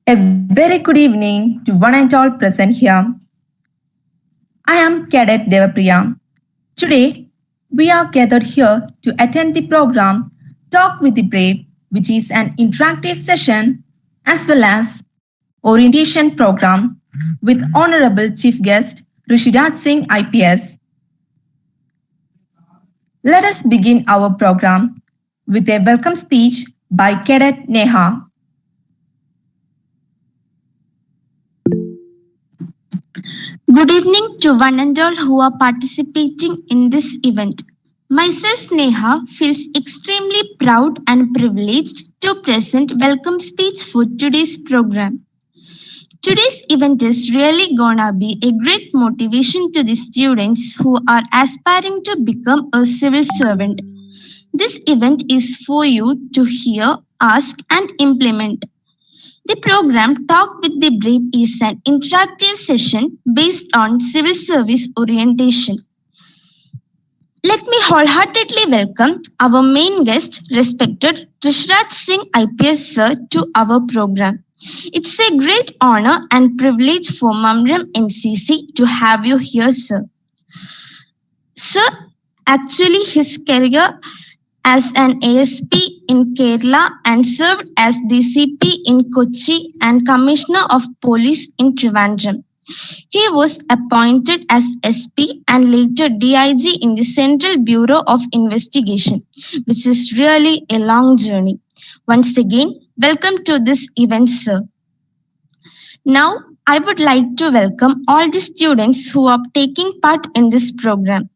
A very good evening to one and all present here. I am Cadet Devapriya. Today, we are gathered here to attend the program Talk with the Brave, which is an interactive session as well as orientation program with Honorable Chief Guest Rishiraj Singh IPS. Let us begin our program with a welcome speech by Cadet Neha. Good evening to one and all who are participating in this event. Myself, Neha, feels extremely proud and privileged to present welcome speech for today's program. Today's event is really gonna be a great motivation to the students who are aspiring to become a civil servant. This event is for you to hear, ask, and implement. The program Talk with the Brave is an interactive session based on civil service orientation. Let me wholeheartedly welcome our main guest, respected Rishiraj Singh IPS Sir, to our program. It's a great honor and privilege for Mamram NCC to have you here, sir. Sir, actually, his career as an ASP in Kerala and served as DCP in Kochi and Commissioner of Police in Trivandrum. He was appointed as SP and later DIG in the Central Bureau of Investigation, which is really a long journey. Once again, welcome to this event, sir. Now, I would like to welcome all the students who are taking part in this program.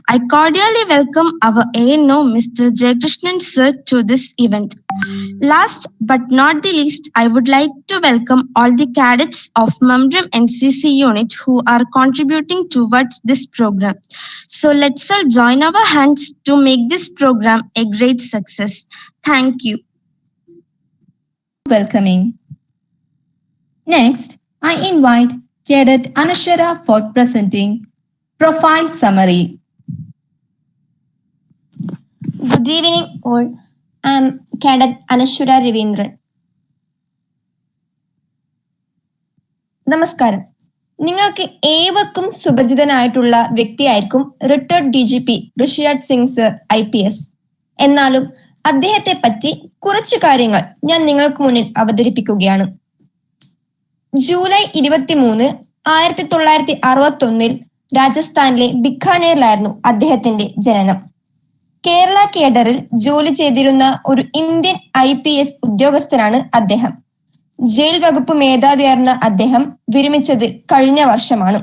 I cordially welcome our ANO, Mr. Jayakrishnan Sir, to this event. Last but not the least, I would like to welcome all the cadets of Mamram NCC unit who are contributing towards this program. So let's all join our hands to make this program a great success. Thank you. Welcoming. Next, I invite Cadet Anashwara for presenting Profile Summary. Good evening all. I am Cadet Anashwara Ravindran. നമസ്കാരം. നിങ്ങൾക്ക് ഏവർക്കും സുപരിചിതനായിട്ടുള്ള വ്യക്തിയായിരിക്കും retired DGP Rishiraj Singh sir IPS. എന്നാലും അദ്ദേഹത്തെ പറ്റി കുറച്ചു കാര്യങ്ങൾ ഞാൻ നിങ്ങൾക്ക് മുന്നിൽ അവതരിപ്പിക്കുകയാണ്. ജൂലൈ 23, 1961 രാജസ്ഥാനിലെ ബിക്കാനേറിലായിരുന്നു അദ്ദേഹത്തിന്റെ ജനനം. കേരള കേഡറിൽ ജോലി ചെയ്തിരുന്ന ഒരു ഇന്ത്യൻ IPS ഉദ്യോഗസ്ഥനാണ് അദ്ദേഹം. ജയിൽ വകുപ്പ് മേധാവിയായിരുന്ന അദ്ദേഹം വിരമിച്ചത് കഴിഞ്ഞ വർഷമാണ്.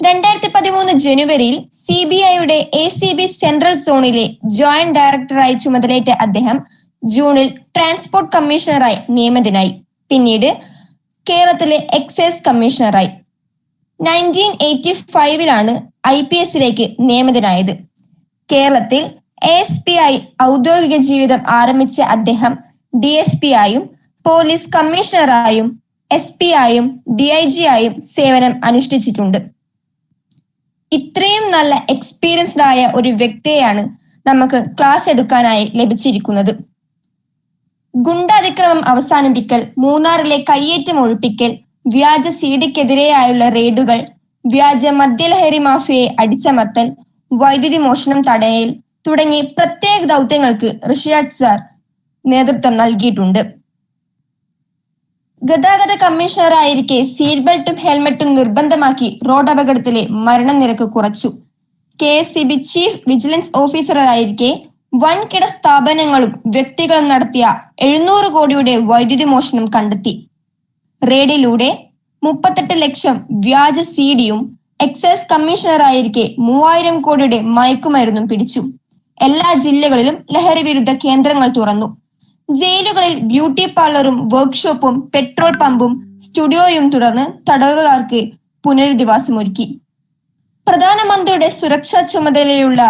2013 ജനുവരിയിൽ CBIയുടെ ACB സെൻട്രൽ സോണിലെ ജോയിന്റ് ഡയറക്ടറായി ചുമതലയേറ്റ അദ്ദേഹം ജൂണിൽ ട്രാൻസ്പോർട്ട് കമ്മീഷണറായി നിയമിതനായി. പിന്നീട് കേരളത്തിലെ എക്സൈസ് കമ്മീഷണറായി. 1985 IPSലേക്ക് നിയമിതനായത്. കേരളത്തിൽ ASP ആയി ഔദ്യോഗിക ജീവിതം ആരംഭിച്ച അദ്ദേഹം DSP ആയും പോലീസ് കമ്മീഷണറായും SP ആയും DIG ആയും സേവനം അനുഷ്ഠിച്ചിട്ടുണ്ട്. ഇത്രയും നല്ല എക്സ്പീരിയൻസ്ഡ് ആയ ഒരു വ്യക്തിയെയാണ് നമുക്ക് ക്ലാസ് എടുക്കാനായി ലഭിച്ചിരിക്കുന്നത്. ഗുണ്ടാതിക്രമം അവസാനിപ്പിക്കൽ, മൂന്നാറിലെ കയ്യേറ്റം ഒഴിപ്പിക്കൽ, വ്യാജ CDക്കെതിരെയായുള്ള റെയ്ഡുകൾ, വ്യാജ മദ്യലഹരി മാഫിയയെ അടിച്ചമർത്തൽ, വൈദ്യുതി മോഷണം തടയൽ തുടങ്ങി പ്രത്യേക ദൗത്യങ്ങൾക്ക് ഋഷിരാജ് സാർ നേതൃത്വം നൽകിയിട്ടുണ്ട്. ഗതാഗത കമ്മീഷണറായിരിക്കെ സീറ്റ് ബെൽറ്റും ഹെൽമെറ്റും നിർബന്ധമാക്കി റോഡ് അപകടത്തിലെ മരണനിരക്ക് കുറച്ചു. KSCB ചീഫ് വിജിലൻസ് ഓഫീസറായിരിക്കെ വൻകിട സ്ഥാപനങ്ങളും വ്യക്തികളും നടത്തിയ 700 കോടിയുടെ വൈദ്യുതി മോഷണം കണ്ടെത്തി. റെയ്ഡിലൂടെ 38 ലക്ഷം വ്യാജ സിഡിയും എക്സൈസ് കമ്മീഷണറായിരിക്കെ 3000 കോടിയുടെ മയക്കുമരുന്നും പിടിച്ചു. എല്ലാ ജില്ലകളിലും ലഹരി വിരുദ്ധ കേന്ദ്രങ്ങൾ തുറന്നു. ജയിലുകളിൽ ബ്യൂട്ടി പാർലറും വർക്ക്ഷോപ്പും പെട്രോൾ പമ്പും സ്റ്റുഡിയോയും തുടർന്ന് തടവുകാർക്ക് പുനരധിവാസമൊരുക്കി. പ്രധാനമന്ത്രിയുടെ സുരക്ഷാ ചുമതലയുള്ള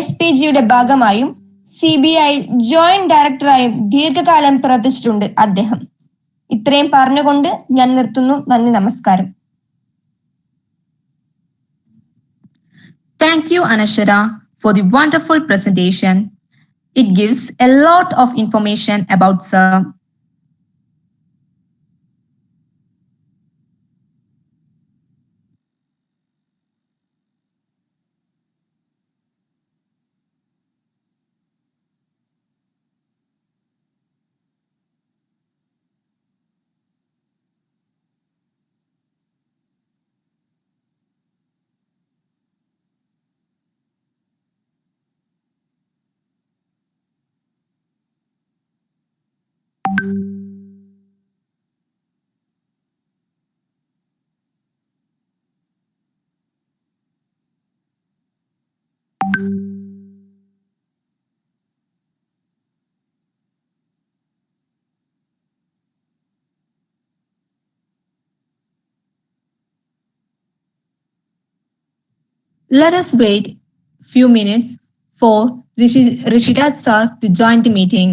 SPGയുടെ ഭാഗമായും CBI ജോയിന്റ് ഡയറക്ടറായും ദീർഘകാലം പ്രവർത്തിച്ചിട്ടുണ്ട് അദ്ദേഹം. ഇത്രയും പറഞ്ഞുകൊണ്ട് ഞാൻ നിർത്തുന്നു. നന്ദി, നമസ്കാരം. Thank you, Anashara, for the wonderful presentation. It gives a lot of information about sir. Let us wait few minutes for Rishiraj sir to join the meeting.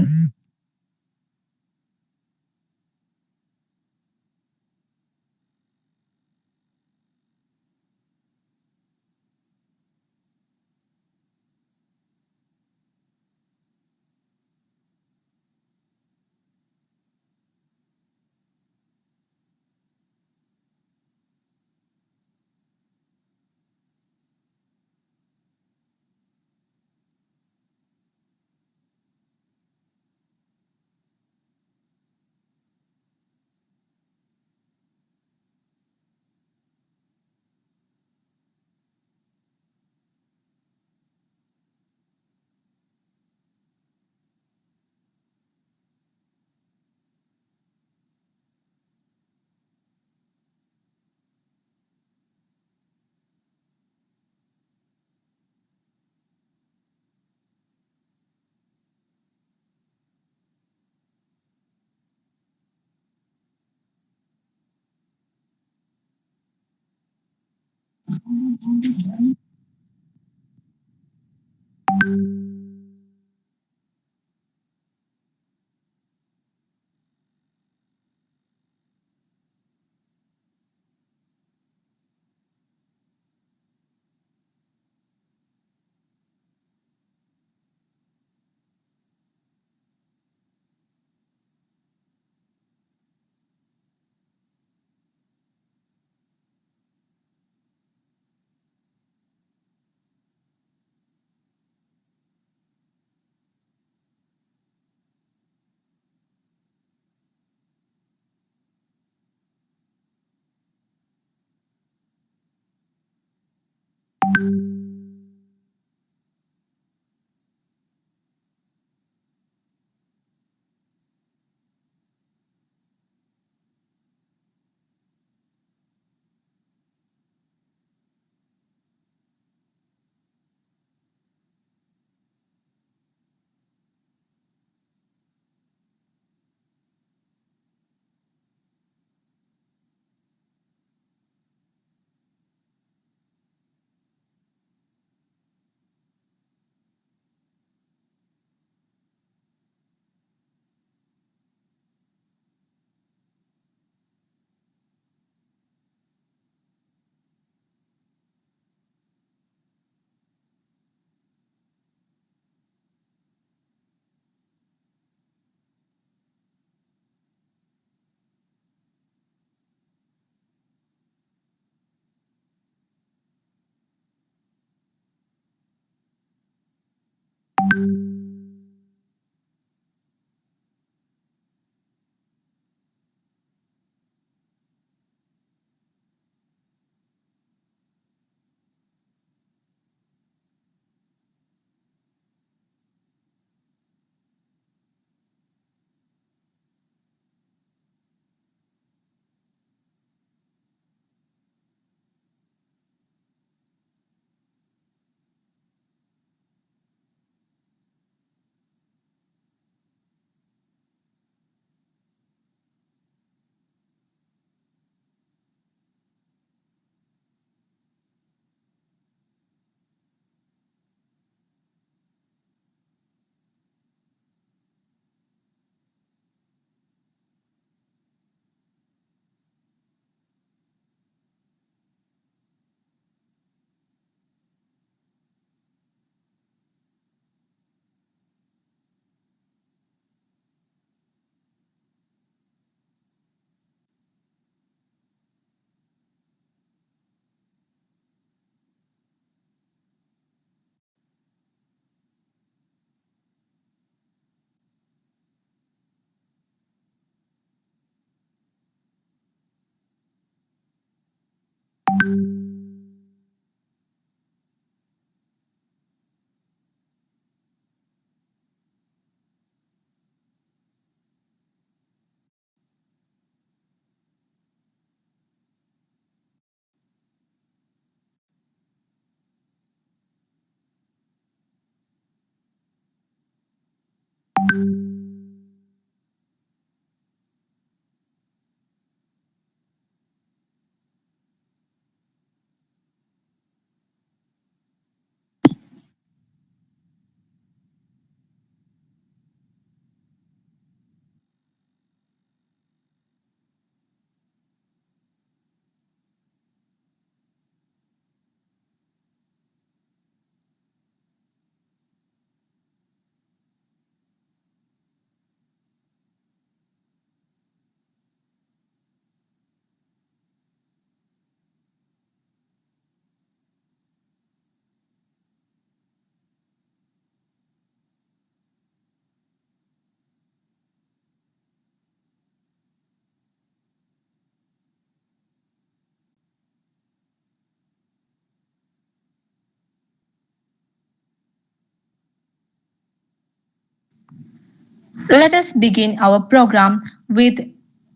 Let us begin our program with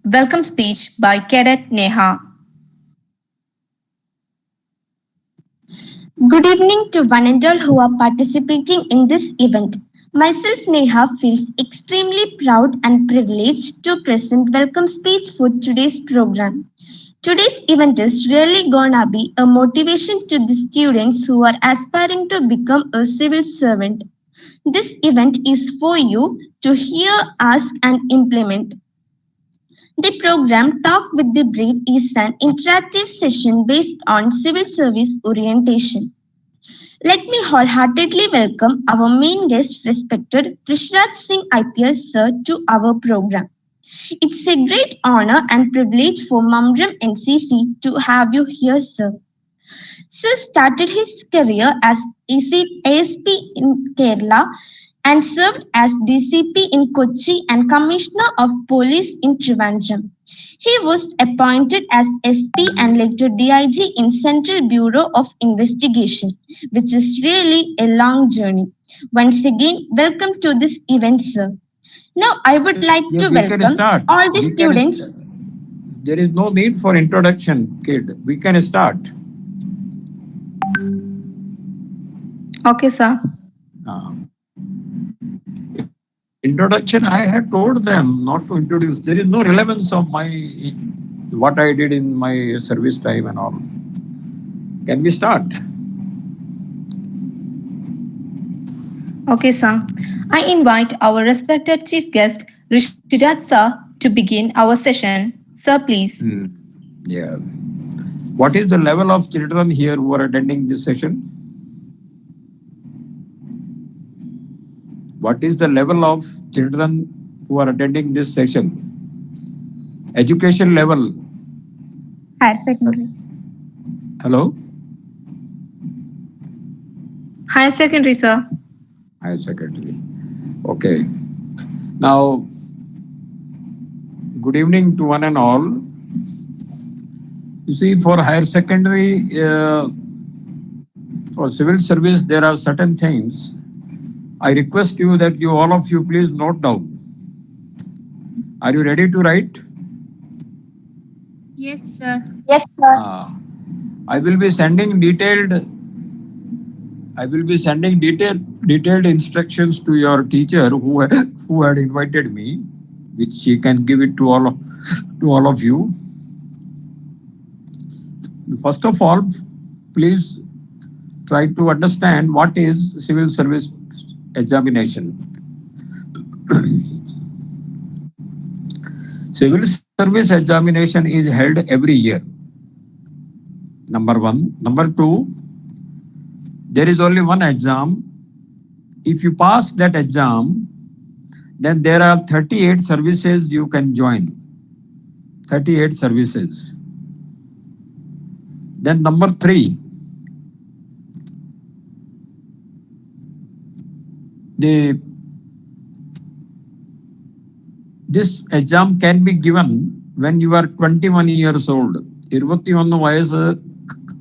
welcome speech by Cadet Neha. Good evening to one and all who are participating in this event. Myself, Neha, feels extremely proud and privileged to present welcome speech for today's program. Today's event is really gonna be a motivation to the students who are aspiring to become a civil servant. This event is for you to hear, ask, and implement. The program Talk with the Brave is an interactive session based on civil service orientation. Let me wholeheartedly welcome our main guest, respected Krishraj Singh IPS Sir, to our program. It's a great honor and privilege for Mamram NCC to have you here, sir. Sir started his career as ASP in Kerala and served as DCP in Kochi and Commissioner of Police in Trivandrum. He was appointed as SP and later DIG in Central Bureau of Investigation, which is really a long journey. Once again, welcome to this event, sir. Now, I would like to we can welcome start. all the We can students. There is no need for introduction, kid. We can start. Okay, sir. Uh, Introduction, I had told them not to introduce. There is no relevance of what I did in my service time and all. Can we start? Okay, sir. I invite our respected chief guest, Rishidat sir, to begin our session. Sir, please. Yeah. What is the level of children here who are attending this session? What is the level of children who are attending this session? Education level. Higher secondary. Hello? Higher secondary, sir. Higher secondary. Okay. Now, good evening to one and all. You see, for higher secondary, for civil service, there are certain things. I request you that all of you please note down. Are you ready to write? Yes, sir. Yes, sir. I will be sending detailed instructions to your teacher who had invited me, which she can give it to all of you. First of all, please try to understand what is civil service examination. Civil service examination is held every year. Number one. Number two, there is only one exam. If you pass that exam, then there are 38 services you can join. 38 services. Then number three, this exam can be given when you are 21 years old. 21 വയസ്സ്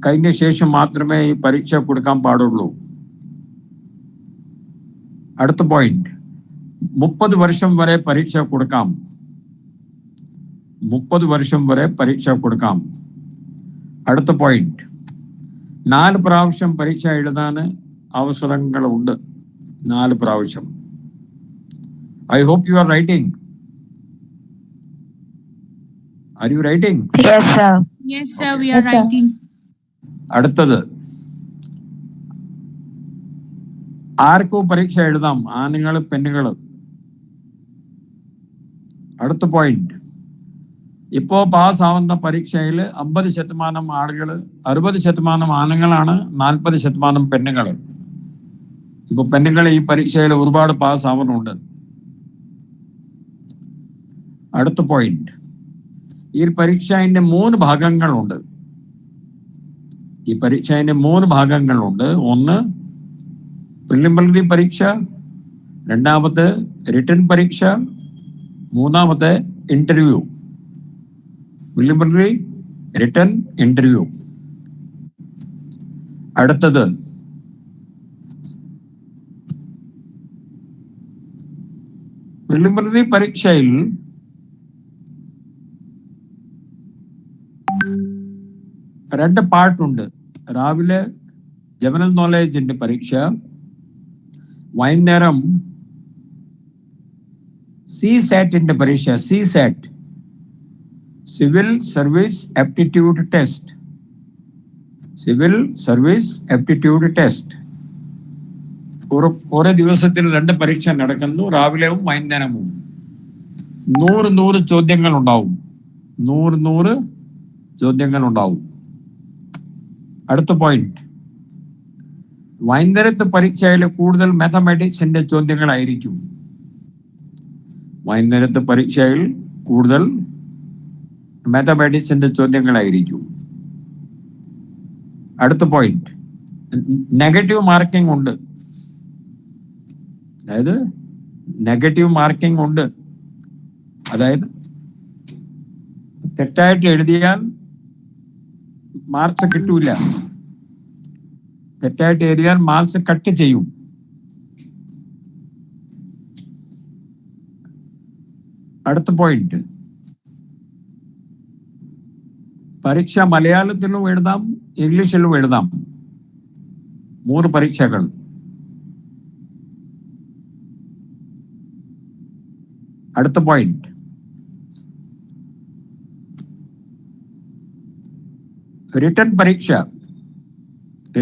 കഴിഞ്ഞ ശേഷം മാത്രമേ ഈ പരീക്ഷ കൊടുക്കാൻ പാടുള്ളൂ. അടുത്ത point, 30 വർഷം വരെ പരീക്ഷ കൊടുക്കാം. 30 വർഷം വരെ പരീക്ഷ കൊടുക്കാം. അടുത്ത പോയിന്റ്, 4 പ്രാവശ്യം പരീക്ഷ എഴുതാൻ അവസരങ്ങളുണ്ട്. 4 പ്രാവശ്യം. I hope you are writing. Are you writing? Yes, sir. Yes, sir, we are writing. അടുത്തത്, ആർക്കും പരീക്ഷ എഴുതാം, ആണുങ്ങൾ പെണ്ണുങ്ങൾ. അടുത്ത പോയിന്റ്, ഇപ്പോ പാസ്സാവുന്ന പരീക്ഷയിൽ 50% ആളുകൾ, 60% ആണുങ്ങളാണ്, 40% പെണ്ണുങ്ങൾ. ഇപ്പൊ പെണ്ണുങ്ങൾ ഈ പരീക്ഷയിൽ ഒരുപാട് പാസ്സാവുന്നുണ്ട്. അടുത്ത പോയിന്റ്, ഈ പരീക്ഷയുടെ 3 ഭാഗങ്ങളുണ്ട്. ഈ പരീക്ഷയുടെ 3 ഭാഗങ്ങളുണ്ട്. ഒന്ന് പ്രിലിമിനറി പരീക്ഷ, രണ്ടാമത്തെ റിട്ടൺ പരീക്ഷ, മൂന്നാമത്തെ ഇന്റർവ്യൂ. Preliminary, written, interview. അടുത്തത് പ്രിലിമിനറി പരീക്ഷയിൽ രണ്ട് പാർട്ടുണ്ട്. രാവിലെ ജനറൽ നോളേജിന്റെ പരീക്ഷ, വൈകുന്നേരം CSATന്റെ പരീക്ഷ. CSAT, civil service aptitude test. Civil service aptitude test. ഓരോ ദിവസത്തിൽ 2 പരീക്ഷ നടക്കുന്നു, രാവിലെയും വൈകുന്നേരവും. 100 ചോദ്യങ്ങൾ ഉണ്ടാവും. 100 ചോദ്യങ്ങൾ ഉണ്ടാവും. അടുത്ത പോയിന്റ്, വൈകുന്നേരത്തെ പരീക്ഷയിൽ കൂടുതൽ മാത്തമാറ്റിക്സിന്റെ ചോദ്യങ്ങളായിരിക്കും. വൈകുന്നേരത്തെ പരീക്ഷയിൽ കൂടുതൽ മാത്തമാറ്റിക്സിന്റെ ചോദ്യങ്ങളായിരിക്കും. അടുത്ത പോയിന്റ്, നെഗറ്റീവ് മാർക്കിംഗ് ഉണ്ട്. അതായത് നെഗറ്റീവ് മാർക്കിംഗ് ഉണ്ട്. അതായത് തെറ്റായിട്ട് എഴുതിയാൽ മാർക്സ് കിട്ടൂല. തെറ്റായിട്ട് എഴുതിയാൽ മാർക്സ് കട്ട് ചെയ്യും. അടുത്ത പോയിന്റ്, പരീക്ഷ മലയാളത്തിലും എഴുതാം, ഇംഗ്ലീഷിലും എഴുതാം. 3 പരീക്ഷകൾ. അടുത്ത പോയിന്റ്, റിട്ടൺ പരീക്ഷ.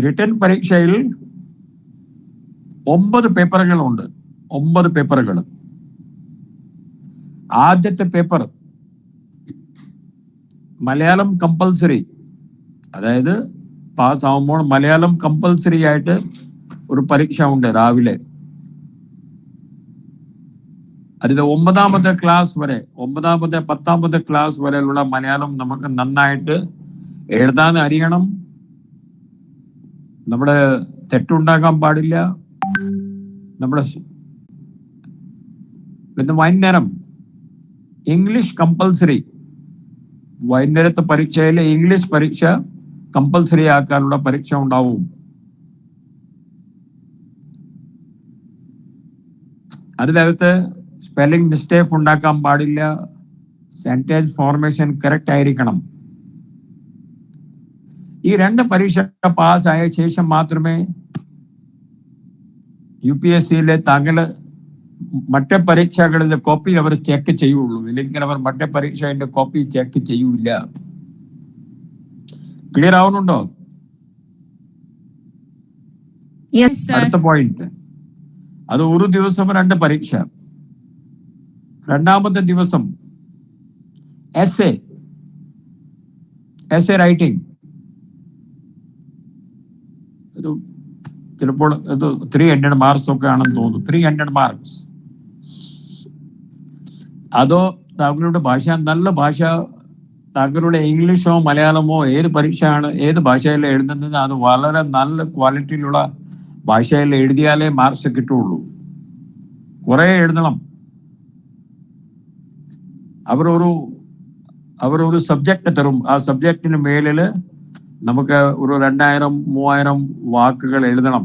റിട്ടൺ പരീക്ഷയിൽ 9 പേപ്പറുകളുണ്ട്. 9 പേപ്പറുകൾ. ആദ്യത്തെ പേപ്പർ മലയാളം കമ്പൽസറി. അതായത് പാസ് ആവുമ്പോൾ മലയാളം കമ്പൽസറി ആയിട്ട് ഒരു പരീക്ഷ ഉണ്ട് രാവിലെ. അതിന്റെ 9ാമത്തെ ക്ലാസ് വരെ, 9ാമത്തെ 10ാമത്തെ ക്ലാസ് വരെയുള്ള മലയാളം നമുക്ക് നന്നായിട്ട് എഴുതാൻ അറിയണം. നമ്മുടെ തെറ്റുണ്ടാകാൻ പാടില്ല. നമ്മുടെ പിന്നെ വൈകുന്നേരം ഇംഗ്ലീഷ് കമ്പൽസറി. വൈകുന്നേരത്തെ പരീക്ഷയിലെ ഇംഗ്ലീഷ് പരീക്ഷ കമ്പൽസറി ആക്കാനുള്ള പരീക്ഷ ഉണ്ടാവും. അതിനകത്ത് സ്പെല്ലിംഗ് മിസ്റ്റേക്ക് ഉണ്ടാക്കാൻ പാടില്ല. സെന്റൻസ് ഫോർമേഷൻ കറക്റ്റ് ആയിരിക്കണം. ഈ 2 പരീക്ഷ പാസ്സായ ശേഷം മാത്രമേ UPSCയിലെ താങ്കള് മറ്റേ പരീക്ഷകളുടെ കോപ്പി അവർ ചെക്ക് ചെയ്യുള്ളൂ. ഇല്ലെങ്കിൽ അവർ മറ്റേ പരീക്ഷയുടെ കോപ്പി ചെക്ക് ചെയ്യൂല. ക്ലിയർ ആവുന്നുണ്ടോ? Yes, sir. അടുത്ത പോയിന്റ്, അത് ഒരു ദിവസം 2 പരീക്ഷ. രണ്ടാമത്തെ ദിവസം എസ്സേ റൈറ്റിംഗ്. ചിലപ്പോൾ ഇത് 300 മാർക്സ് ഒക്കെ ആണെന്ന് തോന്നുന്നു. 300 മാർക്സ്. അതോ താങ്കളുടെ ഭാഷ നല്ല ഭാഷ, താങ്കളുടെ ഇംഗ്ലീഷോ മലയാളമോ ഏത് പരീക്ഷയാണ്, ഏത് ഭാഷയിൽ എഴുതുന്നത്, അത് വളരെ നല്ല ക്വാളിറ്റിയിലുള്ള ഭാഷയിൽ എഴുതിയാലേ മാർക്സ് കിട്ടുള്ളൂ. കുറെ എഴുതണം. അവരൊരു സബ്ജക്റ്റ് തരും. ആ സബ്ജക്റ്റിന് മേലില് നമുക്ക് ഒരു 2000-3000 വാക്കുകൾ എഴുതണം.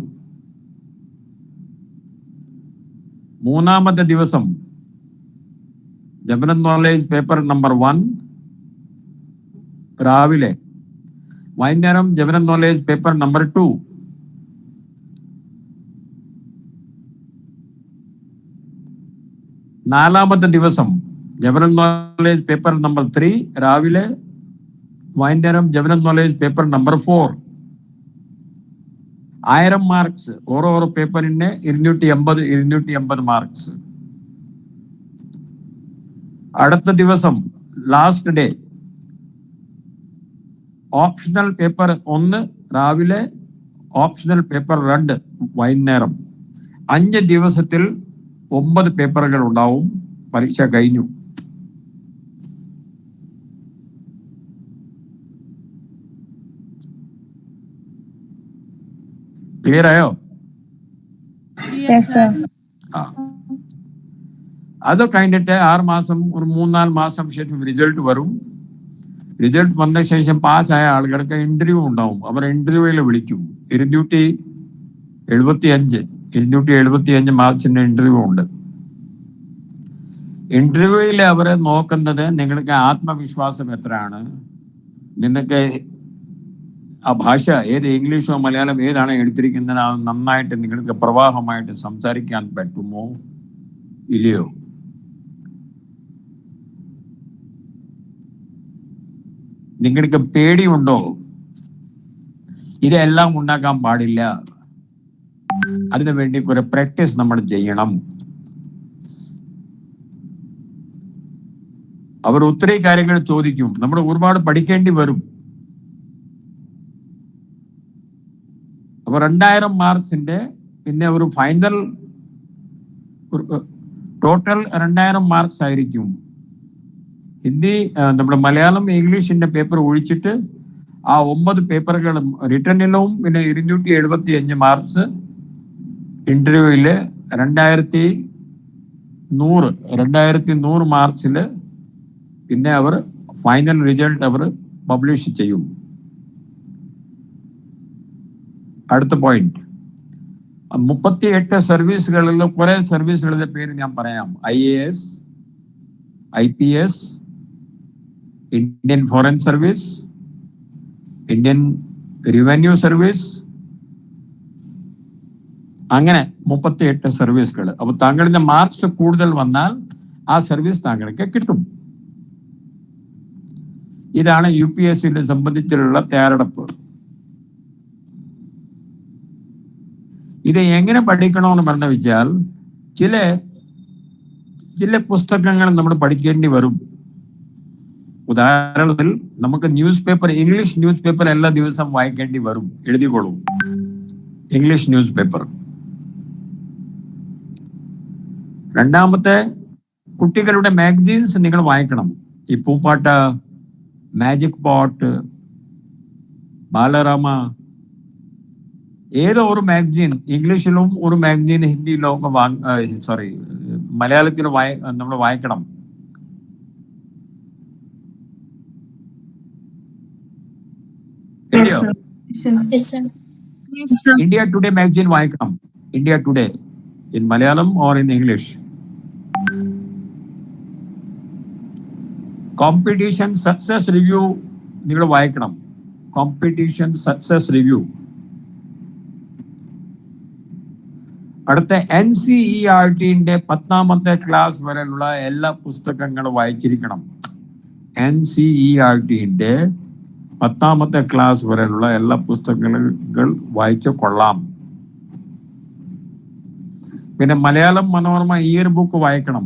മൂന്നാമത്തെ ദിവസം ജനറൽ നോളേജ് പേപ്പർ നമ്പർ 1 രാവിലെ. വൈകുന്നേരം ജനറൽ നോളേജ് പേപ്പർ നമ്പർ 2. നാലാമത്തെ ദിവസം ജനറൽ നോളേജ് പേപ്പർ നമ്പർ 3 രാവിലെ. വൈകുന്നേരം general knowledge paper number 4. 1000 marks. ഓരോ പേപ്പറിന് 280 മാർക്സ്. അടുത്ത ദിവസം ലാസ്റ്റ് ഡേ ഓപ്ഷണൽ പേപ്പർ 1 രാവിലെ, ഓപ്ഷണൽ പേപ്പർ 2 വൈകുന്നേരം. 5 ദിവസത്തിൽ 9 പേപ്പറുകൾ ഉണ്ടാവും. പരീക്ഷ കഴിഞ്ഞു. ക്ലിയർ ആയോ? Yes, sir. ആ, അത് കഴിഞ്ഞിട്ട് 6 മാസം, ഒരു 3-4 മാസം ശേഷം റിസൾട്ട് വരും. റിസൾട്ട് വന്ന ശേഷം പാസ്സായ ആളുകൾക്ക് ഇന്റർവ്യൂ ഉണ്ടാവും. അവർ ഇന്റർവ്യൂവിൽ വിളിക്കും. 275 മാർക്സിന്റെ ഇന്റർവ്യൂ ഉണ്ട്. ഇന്റർവ്യൂവിൽ അവരെ നോക്കുന്നത് നിങ്ങൾക്ക് ആത്മവിശ്വാസം എത്രയാണ്, നിങ്ങൾക്ക് ആ ഭാഷ ഏത്, ഇംഗ്ലീഷോ മലയാളം ഏതാണ് എടുത്തിരിക്കുന്നത്, നന്നായിട്ട് നിങ്ങൾക്ക് പ്രവാഹമായിട്ട് സംസാരിക്കാൻ പറ്റുമോ ഇല്ലയോ. നിങ്ങൾക്ക് പേടിയുണ്ടോ? ഇതെല്ലാം ഉണ്ടാക്കാൻ പാടില്ല. അതിനു വേണ്ടി കുറെ പ്രാക്ടീസ് നമ്മൾ ചെയ്യണം. അവർ ഒത്തിരി കാര്യങ്ങൾ ചോദിക്കും. നമ്മൾ ഒരുപാട് പഠിക്കേണ്ടി വരും. അപ്പൊ 2000 മാർക്സിന്റെ പിന്നെ ഒരു ഫൈനൽ ടോട്ടൽ 2000 മാർക്സ് ആയിരിക്കും. ഹിന്ദി, നമ്മുടെ മലയാളം, ഇംഗ്ലീഷിന്റെ പേപ്പർ ഒഴിച്ചിട്ട് ആ 9 പേപ്പറുകളും റിട്ടേണിലും പിന്നെ 275 മാർക്സ്. ഇന്റർവ്യൂവില് 2100 മാർക്സിൽ പിന്നെ അവർ ഫൈനൽ റിസൾട്ട് അവർ പബ്ലിഷ് ചെയ്യും. അടുത്ത പോയിന്റ്, 38 സർവീസുകളിൽ കുറെ സർവീസുകളുടെ പേര് ഞാൻ പറയാം. IAS, IPS, Indian foreign service, Indian revenue service, അങ്ങനെ 38 സർവീസുകൾ. അപ്പൊ താങ്കളുടെ മാർക്സ് കൂടുതൽ വന്നാൽ ആ സർവീസ് താങ്കൾക്ക് കിട്ടും. ഇതാണ് UPSCയെ സംബന്ധിച്ചുള്ള തയ്യാറെടുപ്പ്. ഇത് എങ്ങനെ പഠിക്കണമെന്ന് പറഞ്ഞു വെച്ചാൽ ചില പുസ്തകങ്ങൾ നമ്മൾ പഠിക്കേണ്ടി വരും. ഉദാഹരണത്തിൽ നമുക്ക് news paper, English news paper എല്ലാ ദിവസവും വായിക്കേണ്ടി വരും. എഴുതിക്കോളൂ, ഇംഗ്ലീഷ് ന്യൂസ് പേപ്പർ. രണ്ടാമത്തെ, കുട്ടികളുടെ മാഗസീൻസ് നിങ്ങൾ വായിക്കണം. ഈ പൂപ്പാട്ട, മാജിക് പോട്ട്, ബാലരാമ, ഏതോ ഒരു മാഗസീൻ, ഇംഗ്ലീഷിലും ഒരു മാഗസീൻ ഹിന്ദിയിലും ഒക്കെ മലയാളത്തിലും നമ്മൾ വായിക്കണം. ഇന്ത്യ ടുഡേ മാഗസീൻ വായിക്കണം. India today in Malayalam or in English. Competition success review നിങ്ങൾ വായിക്കണം. Competition success review. അടുത്ത NCERTന്റെ 10ാമത്തെ ക്ലാസ് വരെയുള്ള എല്ലാ പുസ്തകങ്ങളും വായിച്ചിരിക്കണം. NCERTന്റെ 10ാമത്തെ ക്ലാസ് വരെയുള്ള എല്ലാ പുസ്തകങ്ങൾ വായിച്ചു കൊള്ളാം. പിന്നെ മലയാളം മനോരമ ഇയർ ബുക്ക് വായിക്കണം.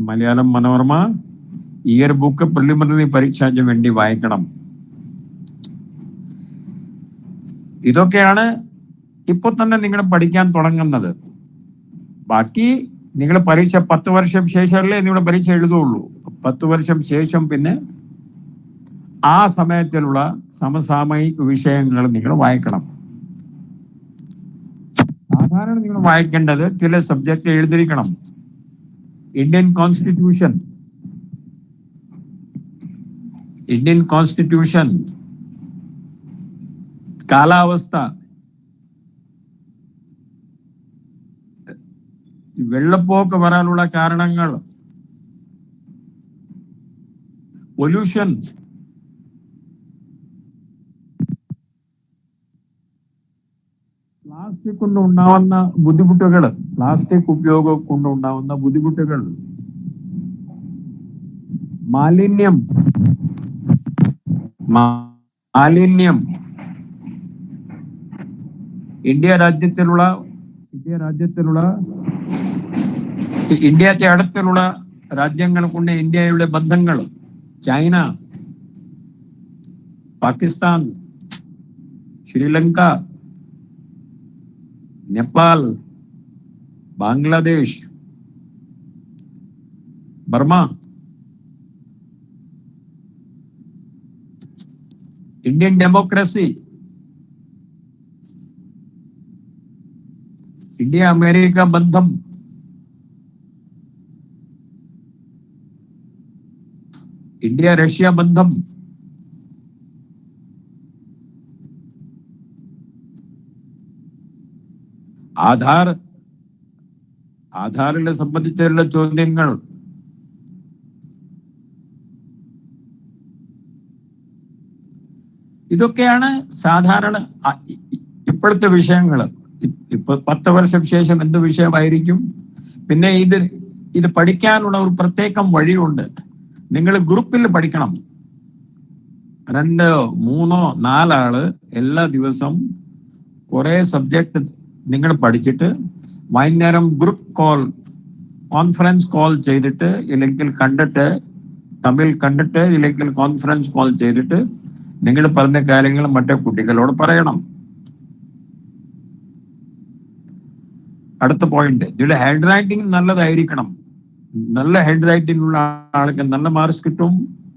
Malayalam Manorama year book preliminary പരീക്ഷയ്ക്ക് വേണ്ടി വായിക്കണം. ഇതൊക്കെയാണ് ഇപ്പോൾ തന്നെ നിങ്ങൾ പഠിക്കാൻ തുടങ്ങുന്നത്. ബാക്കി നിങ്ങൾ പരീക്ഷ 10 വർഷം ശേഷമല്ലേ നിങ്ങൾ പരീക്ഷ എഴുതുള്ളൂ. 10 വർഷം ശേഷം പിന്നെ ആ സമയത്തിലുള്ള സമസാമയിക വിഷയങ്ങൾ നിങ്ങൾ വായിക്കണം. സാധാരണ നിങ്ങൾ വായിക്കേണ്ടത് ചില സബ്ജക്റ്റ് എഴുതിയിരിക്കണം. ഇന്ത്യൻ കോൺസ്റ്റിറ്റ്യൂഷൻ, കാലാവസ്ഥ, വെള്ളപ്പൊക്കം വരാനുള്ള കാരണങ്ങൾ, പൊല്യൂഷൻ, പ്ലാസ്റ്റിക് കൊണ്ട് ഉണ്ടാവുന്ന ബുദ്ധിമുട്ടുകൾ, പ്ലാസ്റ്റിക് ഉപയോഗം കൊണ്ടുണ്ടാവുന്ന ബുദ്ധിമുട്ടുകൾ, മാലിന്യം, ഇന്ത്യത്തെ അടുത്തുള്ള രാജ്യങ്ങൾ കൊണ്ട് ഇന്ത്യയുടെ ബന്ധങ്ങൾ, China, Pakistan, Sri Lanka, Nepal, Bangladesh, Burma, Indian democracy, India America ബന്ധം, ഇന്ത്യ റഷ്യ ബന്ധം, ആധാറിനെ സംബന്ധിച്ചുള്ള ചോദ്യങ്ങൾ, ഇതൊക്കെയാണ് സാധാരണ ഇപ്പോഴത്തെ വിഷയങ്ങൾ. ഇപ്പൊ 10 വർഷം ശേഷം എന്ത് വിഷയമായിരിക്കും? പിന്നെ ഇത് പഠിക്കാനുള്ള ഒരു പ്രത്യേകം വഴിയുണ്ട്. നിങ്ങൾ ഗ്രൂപ്പിൽ പഠിക്കണം. 2, 3, 4 ആള് എല്ലാ ദിവസവും കുറെ സബ്ജക്ട് നിങ്ങൾ പഠിച്ചിട്ട് വൈകുന്നേരം ഗ്രൂപ്പ് കോൺഫറൻസ് കോൾ ചെയ്തിട്ട്, ഇല്ലെങ്കിൽ കണ്ടിട്ട്, തമ്മിൽ കണ്ടിട്ട്, ഇല്ലെങ്കിൽ കോൺഫറൻസ് കോൾ ചെയ്തിട്ട് നിങ്ങൾ പറഞ്ഞ കാര്യങ്ങൾ മറ്റേ കുട്ടികളോട് പറയണം. അടുത്ത പോയിന്റ്, ഇതിന്റെ ഹാൻഡ് റൈറ്റിംഗ് നല്ലതായിരിക്കണം. നല്ല ഹാൻഡ് റൈറ്റിംഗ് ഉള്ള ആൾക്ക് നല്ല മാർക്സ് കിട്ടും,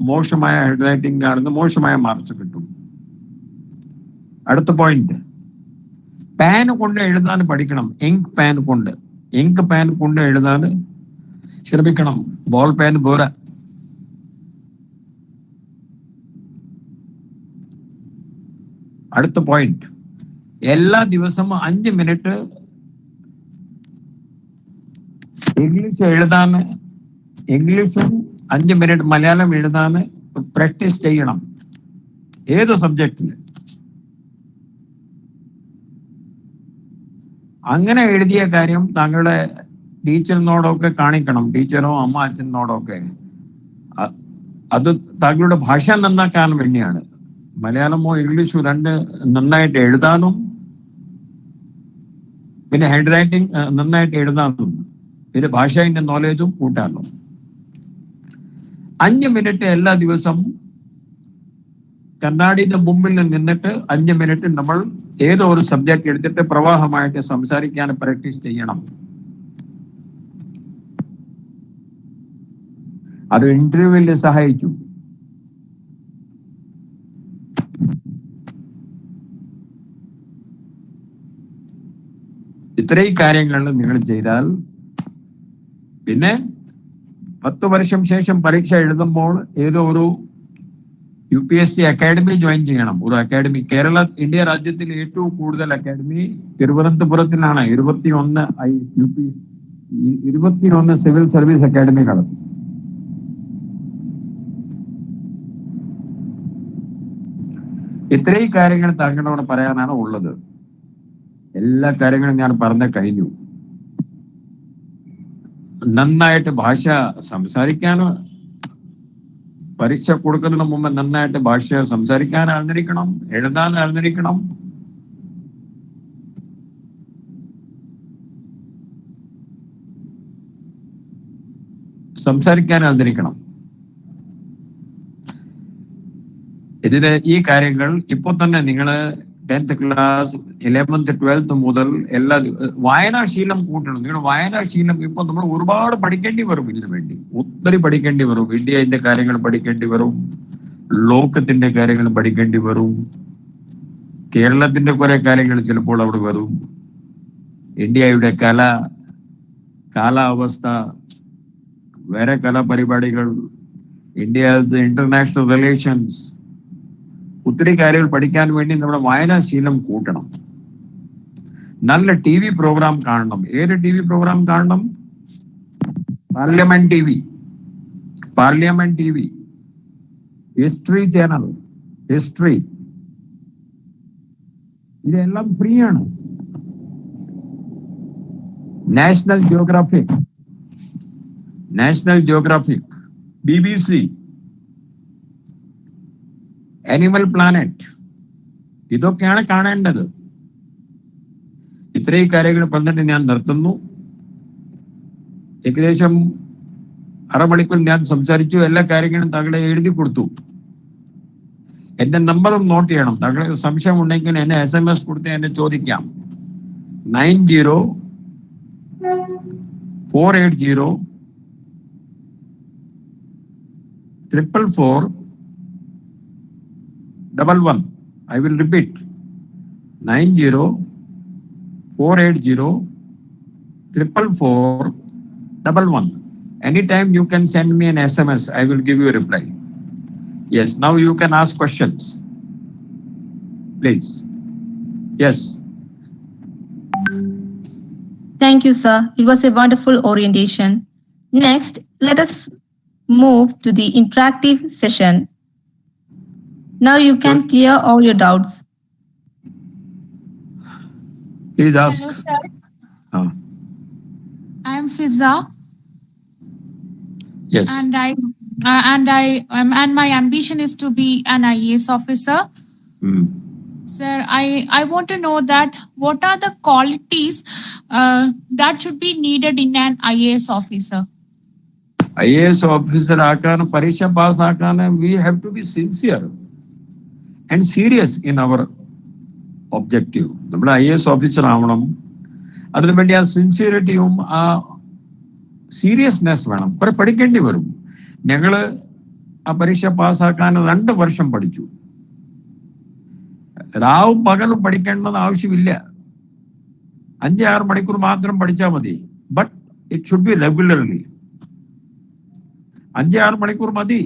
മോശമായ ഹാൻഡ് റൈറ്റിംഗ് ആൾക്ക് മോശമായ മാർക്സ് കിട്ടും. അടുത്ത പോയിന്റ്, പാൻ കൊണ്ട് എഴുതാൻ പഠിക്കണം. ഇങ്ക് പാൻ കൊണ്ട് എഴുതാൻ ശ്രമിക്കണം. ബോൾ പാൻ പോരാ. അടുത്ത പോയിന്റ്, എല്ലാ ദിവസവും 5 മിനിറ്റ് ഇംഗ്ലീഷും 5 മിനിറ്റ് മലയാളം എഴുതാൻ പ്രാക്ടീസ് ചെയ്യണം. ഏത് സബ്ജക്റ്റിന് അങ്ങനെ എഴുതിയ കാര്യം താങ്കളുടെ ടീച്ചറിനോടൊക്കെ കാണിക്കണം, ടീച്ചറോ അമ്മ അച്ഛനോടൊക്കെ. അത് താങ്കളുടെ ഭാഷ നന്നാക്കാൻ വേണ്ടിയാണ്. മലയാളമോ ഇംഗ്ലീഷോ 2 നന്നായിട്ട് എഴുതാനും പിന്നെ ഹാൻഡ് റൈറ്റിംഗ് നന്നായിട്ട് എഴുതാനും പിന്നെ ഭാഷയുടെ നോളേജും കൂട്ടാനും. 5 മിനിറ്റ് എല്ലാ ദിവസവും കണ്ണാടിയുടെ മുമ്പിൽ നിന്നിട്ട് 5 മിനിറ്റ് നമ്മൾ ഏതോ ഒരു സബ്ജക്ട് എടുത്തിട്ട് പ്രവാഹമായിട്ട് സംസാരിക്കാൻ പ്രാക്ടീസ് ചെയ്യണം. അത് ഇന്റർവ്യൂവിൽ സഹായിക്കും. ഇത്രയും കാര്യങ്ങൾ നിങ്ങൾ ചെയ്താൽ പിന്നെ 10 വർഷം ശേഷം പരീക്ഷ എഴുതുമ്പോൾ ഏതോ ഒരു UPSC അക്കാഡമി ജോയിൻ ചെയ്യണം. ഒരു അക്കാഡമി, ഇന്ത്യ രാജ്യത്തിൽ ഏറ്റവും കൂടുതൽ അക്കാഡമി തിരുവനന്തപുരത്തിലാണ്. 21 സിവിൽ സർവീസ് അക്കാഡമികൾ. ഇത്രയും കാര്യങ്ങൾ താങ്കളോട് പറയാനാണ് ഉള്ളത്. എല്ലാ കാര്യങ്ങളും ഞാൻ പറഞ്ഞു കഴിഞ്ഞു. നന്നായിട്ട് ഭാഷ സംസാരിക്കാൻ, പരീക്ഷ കൊടുക്കുന്നതിന് മുമ്പ് നന്നായിട്ട് ഭാഷ സംസാരിക്കാൻ അറിഞ്ഞിരിക്കണം, എഴുതാൻ അറിഞ്ഞിരിക്കണം. സംസാരിക്കാൻ അറിഞ്ഞിരിക്കണം. ഇതിന് ഈ കാര്യങ്ങൾ ഇപ്പൊ തന്നെ നിങ്ങൾ 10th ക്ലാസ് 11th 12th മുതൽ എല്ലാ വായനാശീലം കൂട്ടണം. നിങ്ങൾ വായനാശീലം ഇപ്പൊ നമ്മൾ ഒരുപാട് പഠിക്കേണ്ടി വരും. ഇതിനു വേണ്ടി ഒത്തിരി പഠിക്കേണ്ടി വരും. ഇന്ത്യയുടെ കാര്യങ്ങൾ പഠിക്കേണ്ടി വരും, ലോകത്തിന്റെ കാര്യങ്ങൾ പഠിക്കേണ്ടി വരും, കേരളത്തിന്റെ കുറെ കാര്യങ്ങൾ ചിലപ്പോൾ അവിടെ വരും, ഇന്ത്യയുടെ കാലാവസ്ഥ, വേറെ കലാപരിപാടികൾ, ഇന്ത്യ ഇന്റർനാഷണൽ റിലേഷൻസ്, ഒത്തിരി കാര്യങ്ങൾ പഠിക്കാൻ വേണ്ടി നമ്മുടെ വായനാശീലം കൂട്ടണം. നല്ല TV പ്രോഗ്രാം കാണണം. ഏത് TV പ്രോഗ്രാം കാണണം? Parliament TV, history channel, history, ഇതെല്ലാം ഫ്രീ ആണ്. National geographic, BBC, animal planet, ഇതൊക്കെയാണ് കാണേണ്ടത്. ഇത്രയും കാര്യങ്ങൾ പറഞ്ഞിട്ട് ഞാൻ നിർത്തുന്നു. ഏകദേശം അരമണിക്കൂർ ഞാൻ സംസാരിച്ചു. എല്ലാ കാര്യങ്ങളും താങ്കളെ എഴുതി കൊടുത്തു. എന്റെ നമ്പറും നോട്ട് ചെയ്യണം. താങ്കളുടെ സംശയം ഉണ്ടെങ്കിൽ എന്നെ SMS കൊടുത്ത് എന്നെ ചോദിക്കാം. 90-480-444-11. I will repeat. 90-480-444-11. Anytime you can send me an SMS, I will give you a reply. Yes, now you can ask questions. Please. Yes. Thank you, sir. It was a wonderful orientation. Next, let us move to the interactive session. Now you can clear all your doubts. Please ask. Hello, sir. I am Fiza, Yes. and my ambition is to be an IAS officer. Sir, I want to know that what are the qualities that should be needed in an IAS officer? IAS officer ആക്കാൻ, പരീക്ഷ pass ആക്കാൻ, we have to be sincere and serious in our objective. നമ്മൾ IAS officer ആവണം. അതിനുവേണ്ടി ആ സിൻസിയറിറ്റിയും ആ seriousness വേണം. കുറെ പഠിക്കേണ്ടി വരും. ഞങ്ങള് ആ പരീക്ഷ പാസ്സാക്കാൻ 2 വർഷം പഠിച്ചു. രാവും പകലും പഠിക്കേണ്ടത് ആവശ്യമില്ല. 5-6 മണിക്കൂർ മാത്രം പഠിച്ചാൽ മതി. But it should be regularly. 5-6 മണിക്കൂർ മതി.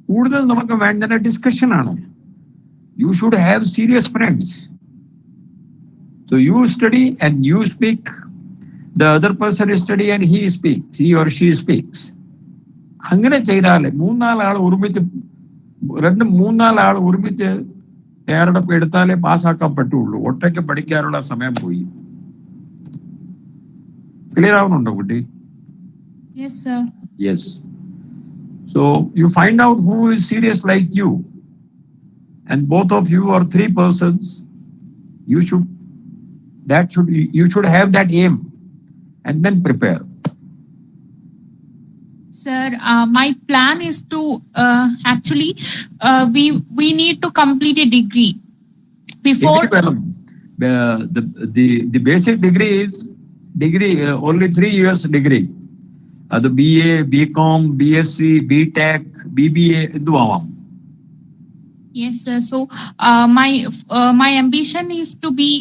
കൂടുതൽ നമുക്ക് വേണ്ടത് ഡിസ്കഷൻ ആണ്. You should have serious friends. So you study and you speak. The other person is study and he speaks. He or she speaks. അങ്ങനെ ചെയ്താലേ 3-4 ആൾ ഒരുമിച്ച് 2-3-4 ആൾ ഒരുമിച്ച് തയ്യാറെടുപ്പ് എടുത്താലേ പാസ്സാക്കാൻ പറ്റുള്ളൂ. ഒറ്റയ്ക്ക് പഠിക്കാനുള്ള സമയം പോയി. ക്ലിയർ ആവുന്നുണ്ടോ കുട്ടി? Yes, sir. Yes. So you find out who is serious like you. And both of you are 3 persons. You should have that aim and then prepare. Sir, my plan is to actually we need to complete a degree before. The basic degree is only 3 years degree. Adu BA, BCom, BSc, BTech, BBA idu avam. Yes, sir. So my ambition is to be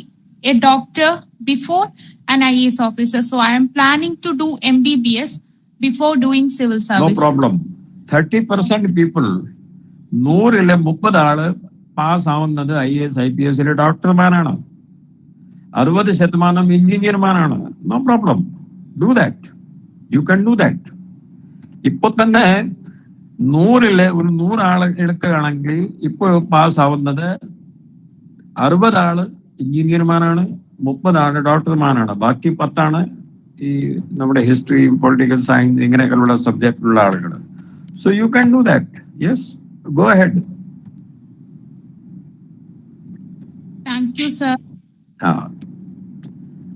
a doctor before an IAS officer. So I am planning to do MBBS before doing civil service. No problem. 30% people 100-30 ആള് pass ആവുന്നത് IAS, IPS ഡോക്ടർമാരാണ്. 60% എഞ്ചിനീയർമാരാണ്. No problem. Do that. You can do that. ഇപ്പൊ തന്നെ 100 ആള് എടുക്കുകയാണെങ്കിൽ ഇപ്പോൾ pass ആവുന്നത് 60 ആള് എഞ്ചിനീയർമാരാണ്, 30 ആള് ഡോക്ടർമാരാണ്. ബാക്കി 10 ഈ നമ്മുടെ ഹിസ്റ്ററി, പൊളിറ്റിക്കൽ സയൻസ് ഇങ്ങനെയൊക്കെയുള്ള സബ്ജക്റ്റിലുള്ള ആളുകൾ. So you can do that. Yes, go ahead. Thank you, sir.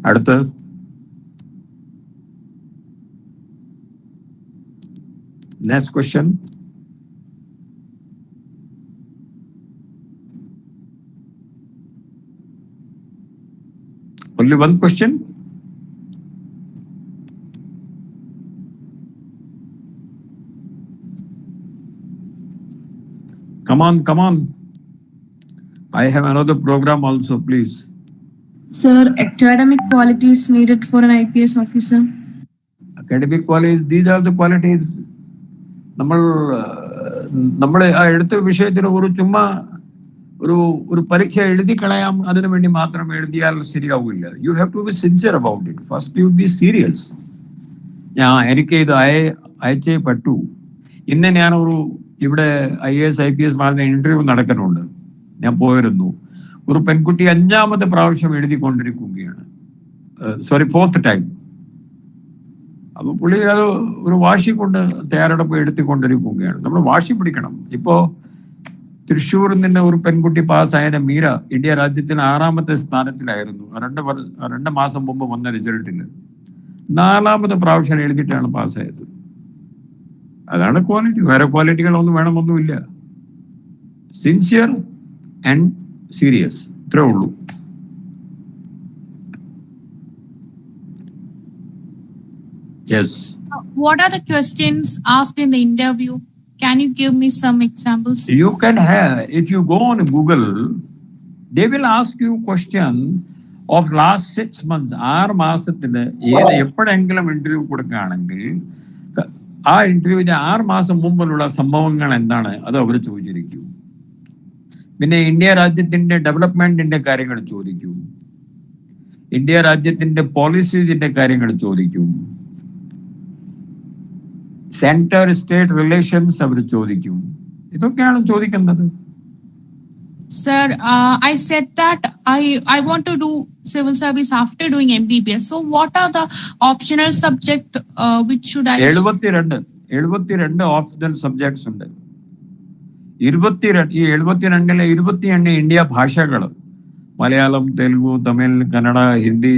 അടുത്ത് next question. Only one question. Come on. I have another program also, please. Sir, academic qualities needed for an IPS officer. Academic qualities, these are the qualities. നമ്മൾ എടുത്ത വിഷയത്തിന് ഒരു ചുമ്മാ ഒരു പരീക്ഷ എഴുതി കളയാം, അതിനു വേണ്ടി മാത്രം എഴുതിയാൽ ശരിയാവില്ല. You have to be sincere about it. First you be serious. എനിക്ക് ഇത് അയച്ചേ പറ്റൂ. ഇന്ന് ഞാനൊരു ഇവിടെ IAS IPS മാരുടെ ഇന്റർവ്യൂ നടക്കുന്നുണ്ട്. ഞാൻ പോയിരുന്നു. ഒരു പെൺകുട്ടി 5ാമത്തെ പ്രാവശ്യം എഴുതിക്കൊണ്ടിരിക്കുകയാണ്. Sorry, 4th time. അപ്പൊ പുള്ളി അത് ഒരു വാശി കൊണ്ട് തയ്യാറെടുപ്പ് എടുത്തിക്കൊണ്ടിരിക്കുകയാണ്. നമ്മൾ വാശി പിടിക്കണം. ഇപ്പോ തൃശ്ശൂരിൽ നിന്ന് ഒരു പെൺകുട്ടി പാസ്സായ മീര ഇന്ത്യ രാജ്യത്തിന് 6ാമത്തെ സ്ഥാനത്തിലായിരുന്നു. 2 മാസം മുമ്പ് വന്ന റിസൾട്ടില് 4ാമത്തെ പ്രാവശ്യം എഴുതിയിട്ടാണ് പാസ്സായത്. അതാണ് ക്വാളിറ്റി. വേറെ ക്വാളിറ്റികളൊന്നും വേണമെന്നൊന്നുമില്ല. സിൻസിയർ ആൻഡ് സീരിയസ്, ഇത്രേ ഉള്ളൂ. Yes. What are the questions asked in the interview? Can you give me some examples? You can have, if you go on Google, they will ask you question of last 6 months. 6 മാസത്തിന് എപ്പോഴെങ്കിലും interview കൊടുക്കുകയാണെങ്കിൽ ആ ഇന്റർവ്യൂവിന്റെ 6 മാസം മുമ്പിലുള്ള സംഭവങ്ങൾ എന്താണ് അത് അവർ ചോദിച്ചിരിക്കും. പിന്നെ ഇന്ത്യ രാജ്യത്തിന്റെ ഡെവലപ്മെന്റിന്റെ കാര്യങ്ങൾ ചോദിക്കും. ഇന്ത്യ രാജ്യത്തിന്റെ പോളിസീസിന്റെ കാര്യങ്ങൾ ചോദിക്കും. സെൻറ്റർ സ്റ്റേറ്റ് റിലേഷൻസ് അവർ ചോദിക്കും. ഇതൊക്കെയാണ് ചോദിക്കുന്നത്. Sir, I said that I want to do civil service after doing MBBS. So what are the optional subject which should I? 72 optional subjects ഉണ്ട്. 72 28 ഇന്ത്യ ഭാഷകൾ, മലയാളം, തെലുഗു, തമിഴ്, കന്നഡ, ഹിന്ദി,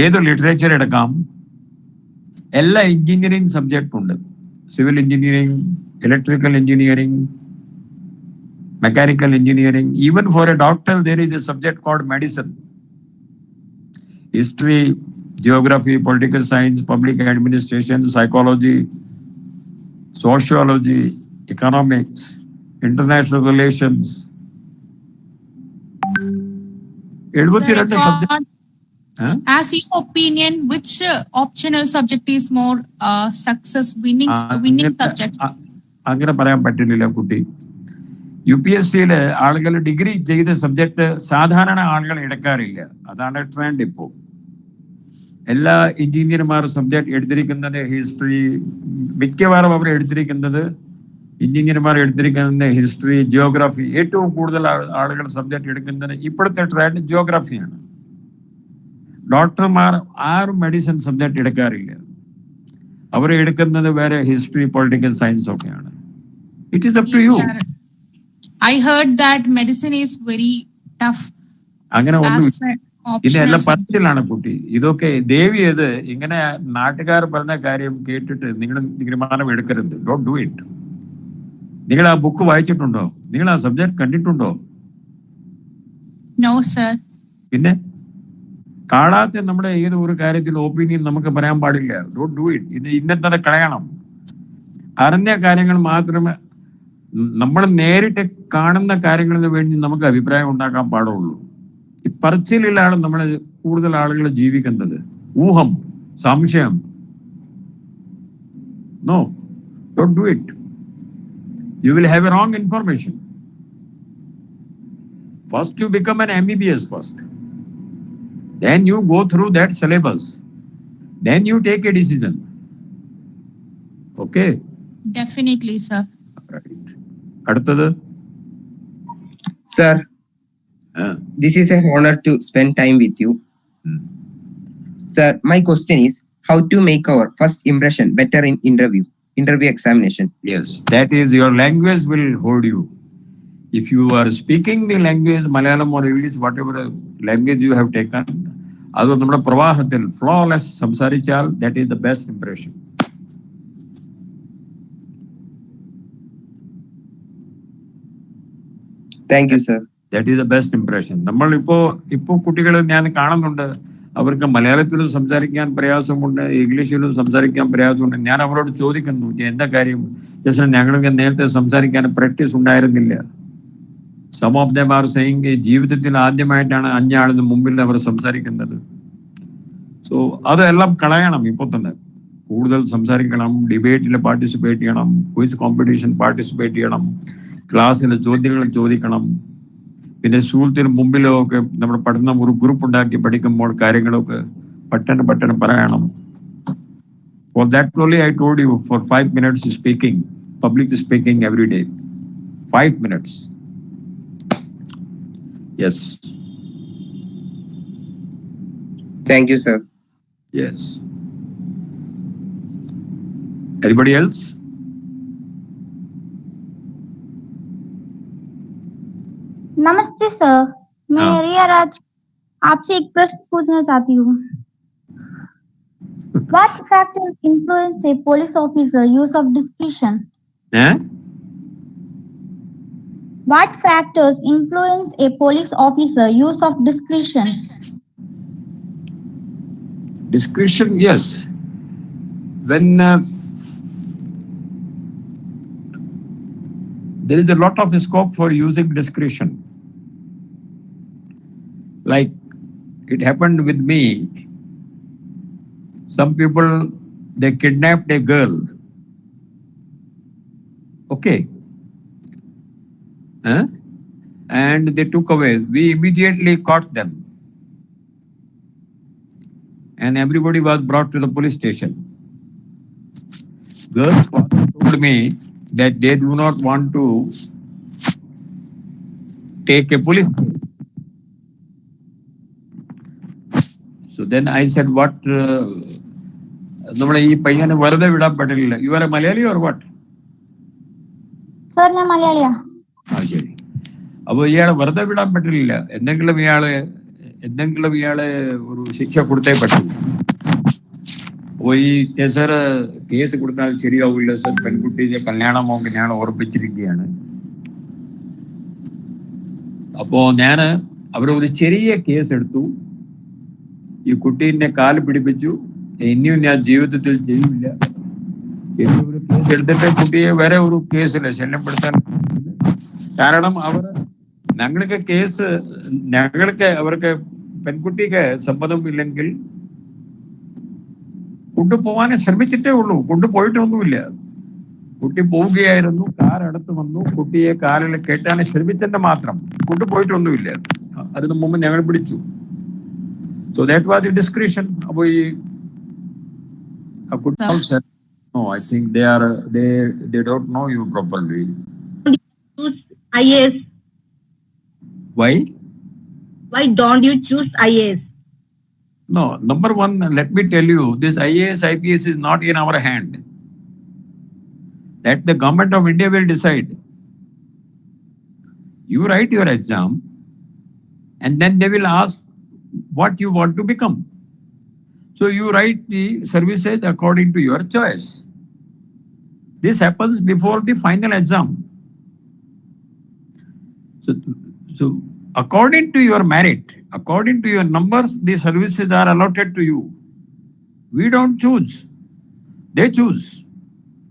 ഏത് ലിറ്ററേച്ചർ എടുക്കാം. എല്ലാ എഞ്ചിനീയറിംഗ് സബ്ജക്റ്റ് ഉണ്ട്. Civil engineering, electrical engineering, mechanical engineering. Even for a doctor, there is a subject called medicine. History, geography, political science, public administration, psychology, sociology, economics, international relations. 72 subjects. As your opinion, which optional subject is more winning subject? അങ്ങനെ പറയാൻ പറ്റില്ല കുട്ടി. UPSCയില് ആളുകൾ degree ചെയ്ത subject സാധാരണ ആളുകൾ എടുക്കാറില്ല. അതാണ് ട്രെൻഡ് ഇപ്പോൾ. എല്ലാ എഞ്ചിനീയർമാർ സബ്ജക്ട് എടുത്തിരിക്കുന്നത് ഹിസ്റ്ററി, മിക്കവാറും അവർ എടുത്തിരിക്കുന്നത് എഞ്ചിനീയർമാർ എടുത്തിരിക്കുന്നത് ഹിസ്റ്ററി, ജിയോഗ്രാഫി. ഏറ്റവും കൂടുതൽ ആളുകൾ സബ്ജക്ട് എടുക്കുന്നത് ഇപ്പോഴത്തെ ട്രെൻഡ് ജിയോഗ്രാഫിയാണ്. ഡോക്ടർമാർ ആരും മെഡിസിൻ സബ്ജക്ട് എടുക്കാറില്ല. അവർ എടുക്കുന്നത് വേറെ ഹിസ്റ്ററി, പൊളിറ്റിക്കൽ സയൻസ് ഒക്കെയാണ്. It is up to you. I heard that medicine is very tough. അങ്ങനെ ഒന്നും ഇതെല്ലാം പറച്ചിലാണ് കുട്ടി. ഇതൊക്കെ ദേവി ഇത് ഇങ്ങനെ നാട്ടുകാർ പറഞ്ഞ കാര്യം കേട്ടിട്ട് നിങ്ങൾ തീരുമാനം എടുക്കരുത്. Don't do it. നിങ്ങൾ ആ ബുക്ക് വായിച്ചിട്ടുണ്ടോ? നിങ്ങൾ ആ സബ്ജക്ട് കണ്ടിട്ടുണ്ടോ? No sir. പിന്നെ കാണാത്ത നമ്മുടെ ഏത് ഒരു കാര്യത്തിൽ ഒപ്പീനിയൻ നമുക്ക് പറയാൻ പാടില്ല. Don't do it. ഇത് ഇന്നത്തെ കളയണം. അറിഞ്ഞ കാര്യങ്ങൾ മാത്രമേ, നമ്മൾ നേരിട്ട് കാണുന്ന കാര്യങ്ങളിന് വേണ്ടി നമുക്ക് അഭിപ്രായം ഉണ്ടാക്കാൻ പാടുള്ളൂ. ഈ പറച്ചിലാണ് നമ്മൾ കൂടുതൽ ആളുകൾ ജീവിക്കുന്നത്. ഊഹം, സംശയം. No, don't do it. You will have a wrong information. First you become an MBBS first. Then you go through that syllabus. Then you take a decision. Okay? Definitely sir. Right. അടുത്തത്. Sir, this is an honor to spend time with you. Sir, my question is how to make our first impression better in interview examination. Yes, that is your language will hold you. If you are speaking the language, Malayalam or English, whatever language you have taken, അത് നമ്മുടെ പ്രവാഹത്തിൽ flawless സംസാരിച്ചാൽ that is the best impression. Thank you, sir. That is the best impression. നമ്മൾ ഇപ്പോൾ കുട്ടികൾ ഞാൻ കാണുന്നുണ്ട്, അവർക്ക് മലയാളത്തിലും സംസാരിക്കാൻ പ്രയാസമുണ്ട്, ഇംഗ്ലീഷിലും സംസാരിക്കാൻ പ്രയാസമുണ്ട്. ഞാൻ അവരോട് ചോദിക്കുന്നു, എന്താ കാര്യം? ജസ്റ്റ് ഞങ്ങൾക്ക് നേരത്തെ സംസാരിക്കാൻ പ്രാക്ടീസ് ഉണ്ടായിരുന്നില്ല. Some of them are saying ജീവിതത്തിൽ ആദ്യമായിട്ടാണ് 5 ആളിന് മുമ്പിൽ അവർ സംസാരിക്കുന്നത്. സോ അതെല്ലാം കളയണം. ഇപ്പോൾ തന്നെ കൂടുതൽ സംസാരിക്കണം, ഡിബേറ്റിൽ പാർട്ടിസിപ്പേറ്റ് ചെയ്യണം, ക്വിസ് കോമ്പറ്റീഷൻ പാർട്ടിസിപ്പേറ്റ് ചെയ്യണം. ക്ലാസ്സിൽ ചോദ്യങ്ങൾ ചോദിക്കണം. പിന്നെ സ്കൂളത്തിന് മുമ്പിലോ ഒക്കെ നമ്മുടെ പഠനം ഒരു ഗ്രൂപ്പ് ഉണ്ടാക്കി പഠിക്കുമ്പോൾ കാര്യങ്ങളൊക്കെ പെട്ടെന്ന് പറയണം. For that only I told you for 5 minutes speaking, public speaking every day. 5 minutes. Yes. Thank you, sir. Yes. Anybody else? नमस्ते सर, मैं हाँ। रिया राज आपसे एक प्रश्न पूछना चाहती हूँ. What factors influence a police officer use of discretion? Eh? What factors influence a police officer use of discretion? Discretion, yes. When there is a lot of scope for using discretion. Like it happened with me. Some people, they kidnapped a girl. Okay. And they took away. We immediately caught them. And everybody was brought to the police station. Girl's father told me that they do not want to take a police case. So then I said, what? നമ്മുടെ ഈ പയ്യനെ വെറുതെ വിടാൻ പറ്റില്ല. You are A Malayali or what? Sir, मैं मलयालिया. ശരി. അപ്പോൾ ഇയാളെ വെറുതെ വിടാൻ പറ്റില്ല. എന്തെങ്കിലും ഇയാളെ ഒരു ശിക്ഷ കൊടുത്തേ പറ്റില്ല. അപ്പോൾ ഈ സാർ കേസ് കൊടുത്താൽ ശരിയാവില്ല സർ, പെൺകുട്ടിയെ കല്യാണമോ ഞാൻ ഓർപ്പിച്ചിരിക്കുകയാണ്. അപ്പോ ഞാൻ അവരൊരു ചെറിയ കേസ് എടുത്തു. ഈ കുട്ടീനെ കാല് പിടിപ്പിച്ചു. ഇനിയും ഞാൻ ജീവിതത്തിൽ ചെയ്യില്ല. ഒരു കേസ് എടുത്തിട്ട് കുട്ടിയെ വേറെ ഒരു കേസിൽ ശല്യപ്പെടുത്താൻ. കാരണം അവർക്ക് പെൺകുട്ടിക്ക് സമ്മതം ഇല്ലെങ്കിൽ കൊണ്ടുപോകാനെ ശ്രമിച്ചിട്ടേ ഉള്ളൂ, കൊണ്ടുപോയിട്ടൊന്നുമില്ല. കുട്ടി പോവുകയായിരുന്നു, കാർ അടുത്ത് വന്നു, കുട്ടിയെ കാലിൽ കെട്ടാൻ ശ്രമിച്ചെന്ന് മാത്രം, കൊണ്ടുപോയിട്ടൊന്നുമില്ല. അതിനു മുമ്പ് ഞങ്ങൾ പിടിച്ചു. So that was a discretion. അപ്പോൾ ഈ no, I think they don't know you properly. Choose IAS. Why? Why don't you choose IAS? No, number one, let me tell you, this IAS, IPS is not in our hand. That the government of India will decide. You write your exam, and then they will ask what you want to become. So you write the services according to your choice. This happens before the final exam. So according to your merit, according to your numbers, the services are allotted to you. We don't choose. They choose.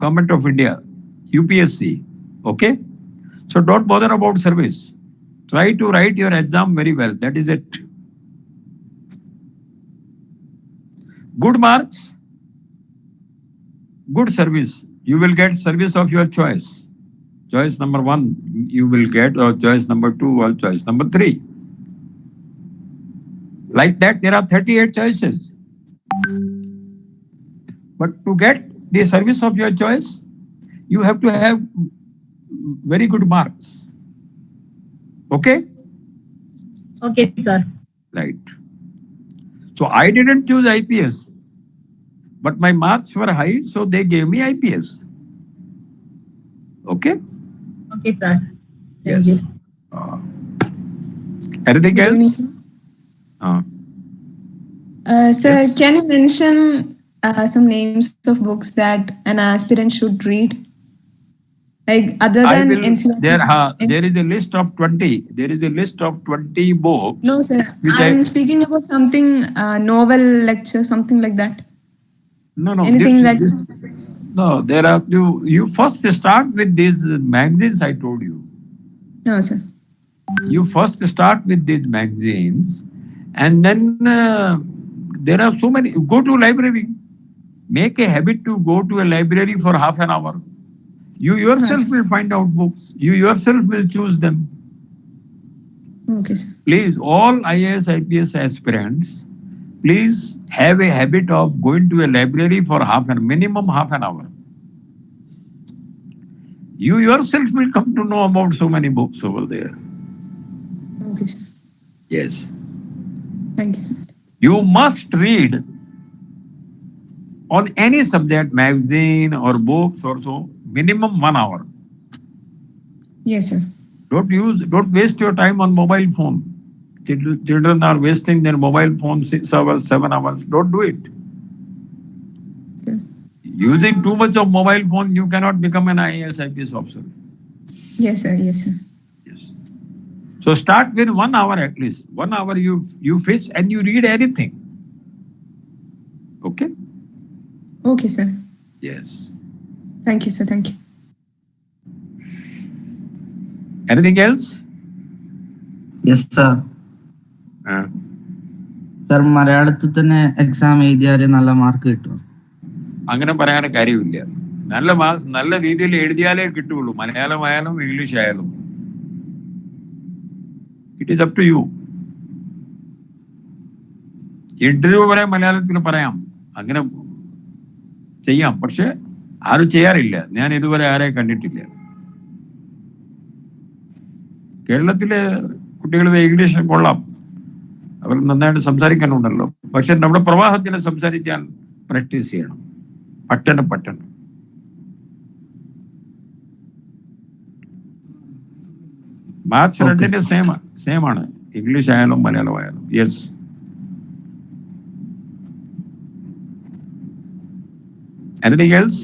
Government of India, UPSC. Okay? So don't bother about service. Try to write your exam very well. That is it. Good marks, good service. You will get service of your choice. Choice number 1 you will get, or choice number 2 or choice number 3. Like that, there are 38 choices. But to get the service of your choice, you have to have very good marks. Okay? Okay, sir. Right. So I didn't choose IPS, but my marks were high, so they gave me IPS. Okay? Okay, sir. Yes. Thank you. Anything Good evening, else? Sir, Yes. can you mention some names of books that an aspirant should read? Like other I than will. NCERT? There is a list of 20. There is a list of 20 books. No, sir. which I'm speaking about something novel lecture, something like that. No. Anything that. No, there are you first start with these magazines I told you. No, sir. You first start with these magazines, and then there are so many. Go to library. Make a habit to go to a library for half an hour. You yourself will find out books. You yourself will choose them. Okay, sir. Please, all IAS, IPS aspirants, please have a habit of going to a library for minimum half an hour. You yourself will come to know about so many books over there. Okay, sir. Yes. Thank you, sir. You must read on any subject, magazine or books or so, minimum 1 hour. Yes, sir. Don't waste your time on mobile phone. Children are wasting their mobile phone 6 hours, 7 hours. Don't do it. Sir. Using too much of mobile phone, you cannot become an IAS, IPS officer. Yes, sir. Yes, sir. Yes. So start with 1 hour at least. 1 hour you fix and you read anything. Okay? Okay, sir. Yes. Thank you, sir. Thank you. Anything else? Yes, sir. Sir മലയാളത്തിൽ തന്നെ exam എഴുതിയാൽ നല്ല mark കിട്ടും? അങ്ങനെ പറയാൻ കാര്യമില്ല. നല്ല രീതിയിൽ എഴുതിയാലേ കിട്ടുള്ളൂ. മലയാളമായാലും ഇംഗ്ലീഷ് ആയാലും. It is up to you. Interview വരെ മലയാളത്തിൽ പറയാം, അങ്ങനെ ചെയ്യാം. പക്ഷെ ആരും ചെയ്യാറില്ല. ഞാൻ ഇതുവരെ ആരെ കണ്ടിട്ടില്ല. കേരളത്തിലെ കുട്ടികൾ ഇംഗ്ലീഷ് കൊള്ളാം, അവർ നന്നായിട്ട് സംസാരിക്കാനുണ്ടല്ലോ. പക്ഷെ നമ്മുടെ പ്രവാഹത്തിൽ സംസാരിക്കാൻ പ്രാക്ടീസ് ചെയ്യണം. പട്ടണം മാർക്സ് രണ്ടിന്റെ സെയിം ആണ്, ഇംഗ്ലീഷ് ആയാലും മലയാളം ആയാലും. Yes. Anything else?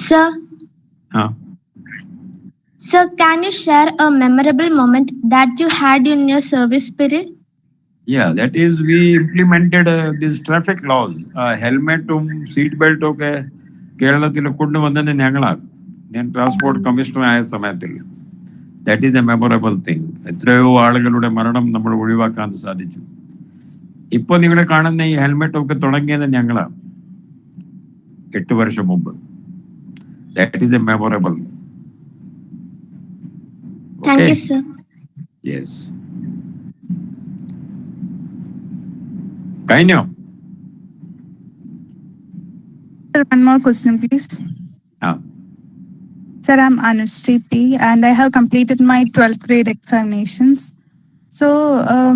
Sir, Sir, can you share a memorable moment that you had in your service period? Yeah, that is, we implemented these traffic laws. Helmetum, seat belt ഒക്കെ കേരളത്തിൽ കൊണ്ടുവന്നത് ഞങ്ങളാണ്. ഞാൻ transport commissioner ആയ സമയത്തിൽ. That is A memorable thing. എത്രയോ ആളുകളുടെ മരണം നമ്മൾ ഒഴിവാക്കാൻ സാധിച്ചു. ഇപ്പോൾ നിങ്ങൾ കാണുന്ന ഈ ഹെൽമെറ്റ് ഒക്കെ തുടങ്ങിയത് ഞങ്ങളാണ് 8 വർഷം മുമ്പ്. That is a memorable. Thank you, sir. Yes. Kainyo. Sir, one more question, please. Sir, I'm Anushree P. and I have completed my 12th grade examinations. So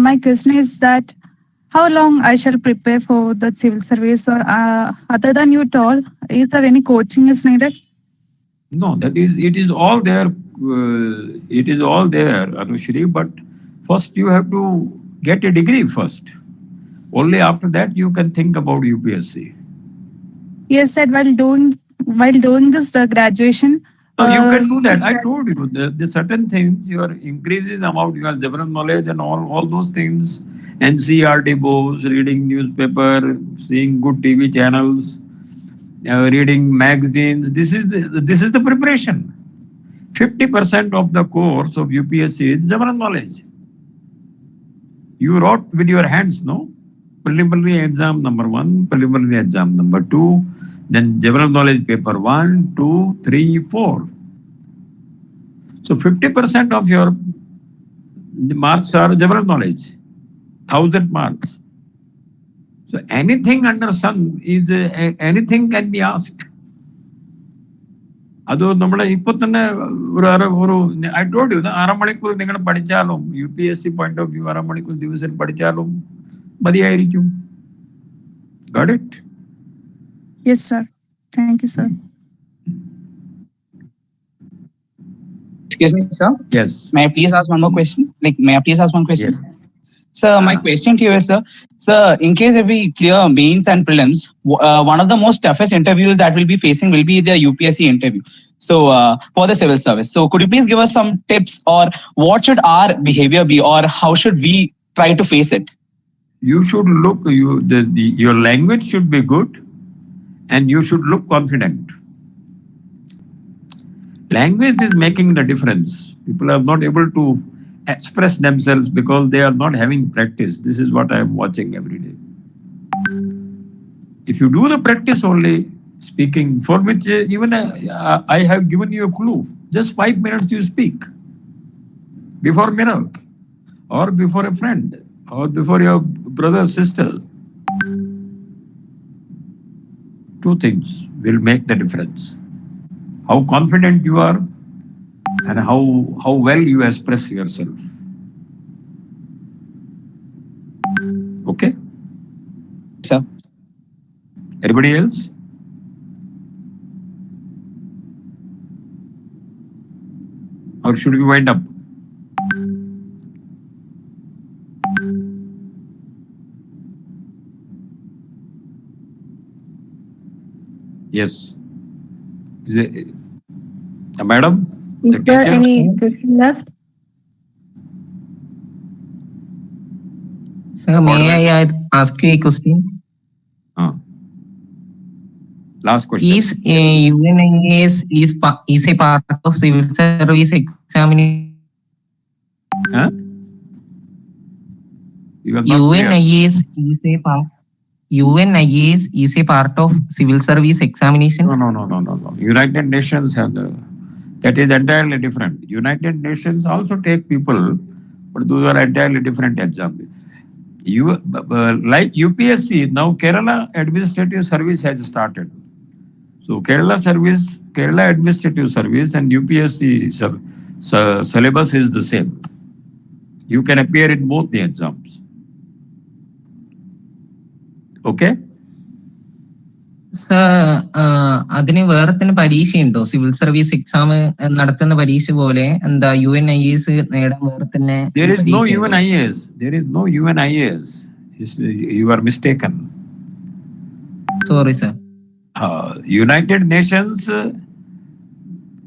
my question is that how long I shall prepare for the civil service, or other than you told, is there any coaching is needed? No, it is all there. It is all there, Anushree. But first you have to get a degree first. Only after that you can think about UPSC. Yes, sir. While doing this graduation. So you can do that. I told you the certain things, your increases about your general knowledge and all those things. NCRT books, reading newspaper, seeing good TV channels. Reading magazines. This is the preparation. 50% of the course of UPSC is general knowledge. You wrote with your hands, no? Preliminary exam number 1, preliminary exam number 2, then general knowledge paper 1, 2, 3, 4. So 50% of your marks are general knowledge. 1000 marks. So anything under sun is anything can be asked. അത് നമ്മുടെ ഇപ്പൊ തന്നെ ഒരു I told you 6 മണിക്കൂർ നിങ്ങൾ പഠിച്ചാലും UPSC point of view 6 മണിക്കൂർ ദിവസം പഠിച്ചാലും മതിയായിരിക്കും. Got it? Yes, sir. Thank you, sir. Excuse me, sir. Yes. May I please ask one more question? May I please ask one question? Yes. Sir, my question to you is, sir, in case if we clear mains and prelims, one of the most toughest interviews that we'll be facing will be the UPSC interview. So, for the civil service. So, could you please give us some tips, or what should our behavior be, or how should we try to face it? You should look, your language should be good and you should look confident. Language is making the difference. People are not able to express themselves because they are not having practice. This is what I am watching every day. If you do the practice only, speaking, for which even I have given you a clue. Just 5 minutes you speak before mirror, or before a friend, or before your brother, sister. 2 things will make the difference. How confident you are and how well you express yourself. Okay? Sir. Anybody else? Or should we wind up? Yes. Is it, madam? Is The there teacher? any question left? Sir, may I ask you a question? Last question. Is UNIS is a part of civil service examination? Huh? You are not clear. UNIS is a part of civil service examination? No. United Nations have that is entirely different. United Nations also take people, but those are entirely different exams. Like UPSC, now Kerala Administrative Service has started. So Kerala Administrative Service and UPSC syllabus is the same. You can appear in both the exams. Okay? Sir, അതിന് വേറെ തന്നെ പരീക്ഷയുണ്ടോ? Civil service exam നടത്തുന്ന പരീക്ഷ പോലെ എന്താ UNIS നേടാൻ വേറെ തന്നെ? There is no UNIS. There is no UNIS. You are mistaken. Sorry, sir. United Nations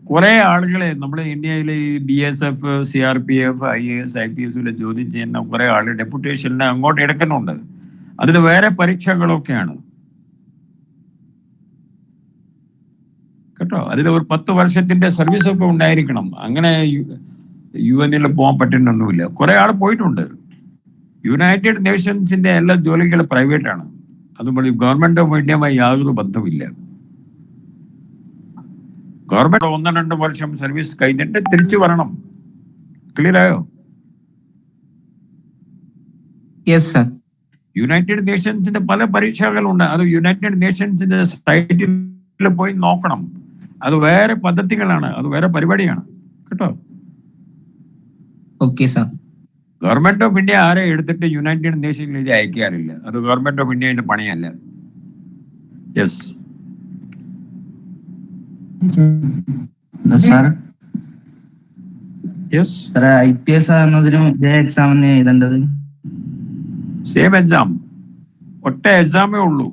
കുറെ ആളുകളെ നമ്മുടെ ഇന്ത്യയിലെ BSF, CRPF, IAS, IPS ജോലി ചെയ്യുന്ന കുറെ ആളുകൾ ഡെപ്യൂട്ടേഷനിൽ അങ്ങോട്ട് എടുക്കുന്നുണ്ട്. അതിന് വേറെ പരീക്ഷകളൊക്കെയാണ് കേട്ടോ. അതിൽ ഒരു 10 വർഷത്തിന്റെ സർവീസ് ഒക്കെ ഉണ്ടായിരിക്കണം. അങ്ങനെ UN പോകാൻ പറ്റുന്നൊന്നുമില്ല. കുറെ ആൾ പോയിട്ടുണ്ട്. യുണൈറ്റഡ് നേഷൻസിന്റെ എല്ലാ ജോലികളും പ്രൈവറ്റ് ആണ്. അതുപോലെ ഗവൺമെന്റ് ഓഫ് ഇന്ത്യയുമായി യാതൊരു ബന്ധമില്ല. ഗവൺമെന്റ് 1-2 വർഷം സർവീസ് കഴിഞ്ഞിട്ട് തിരിച്ചു വരണം. ക്ലിയർ ആയോ? യുണൈറ്റഡ് നേഷൻസിന്റെ പല പരീക്ഷകളുണ്ട്. അത് യുണൈറ്റഡ് നേഷൻസിന്റെ സൈറ്റിൽ പോയി നോക്കണം. അത് വേറെ പദ്ധതികളാണ്, അത് വേറെ പരിപാടിയാണ് കേട്ടോ. Okay sir. Government of India ആരെ എടുത്തിട്ട് യുണൈറ്റഡ് നേഷനിലേക്ക് അയക്കാറില്ല. അത് ഗവൺമെന്റ് ഓഫ് ഇന്ത്യയുടെ പണിയല്ല. Yes sir. Yes sir, IPS എന്നതിനും ഇതേ എക്സാമിന് എഴുതേണ്ടത്? Same exam. ഒറ്റ എക്സാമേ ഉള്ളൂ.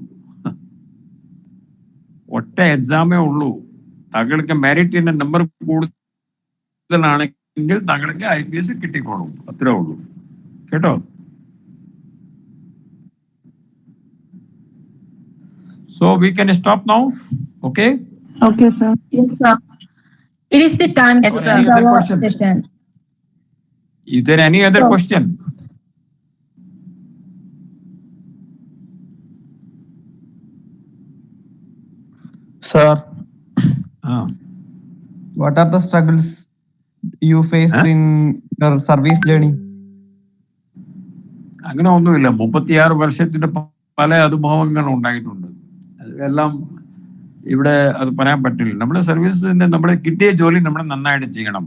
താങ്കൾക്ക് മെറിറ്റിന്റെ നമ്പർ കൂടുതലാണെങ്കിൽ താങ്കൾക്ക് IPS കിട്ടിക്കോളും. അത്രേ ഉള്ളൂ കേട്ടോ. So we can stop now. Okay? Okay, sir. Yes, sir. It is the time Yes, to sir. end our session. Is there any other So- question? Sir, What are the struggles you faced in your service journey? അങ്ങനെ ഒന്നുമില്ല. 36 വർഷത്തിന്റെ പല അനുഭവങ്ങളും ഉണ്ടായിട്ടുണ്ട്. എല്ലാം ഇവിടെ അത് പറയാൻ പറ്റില്ല. നമ്മുടെ സർവീസിന്റെ നമ്മുടെ കിട്ടിയ ജോലി നമ്മൾ നന്നായിട്ട് ചെയ്യണം.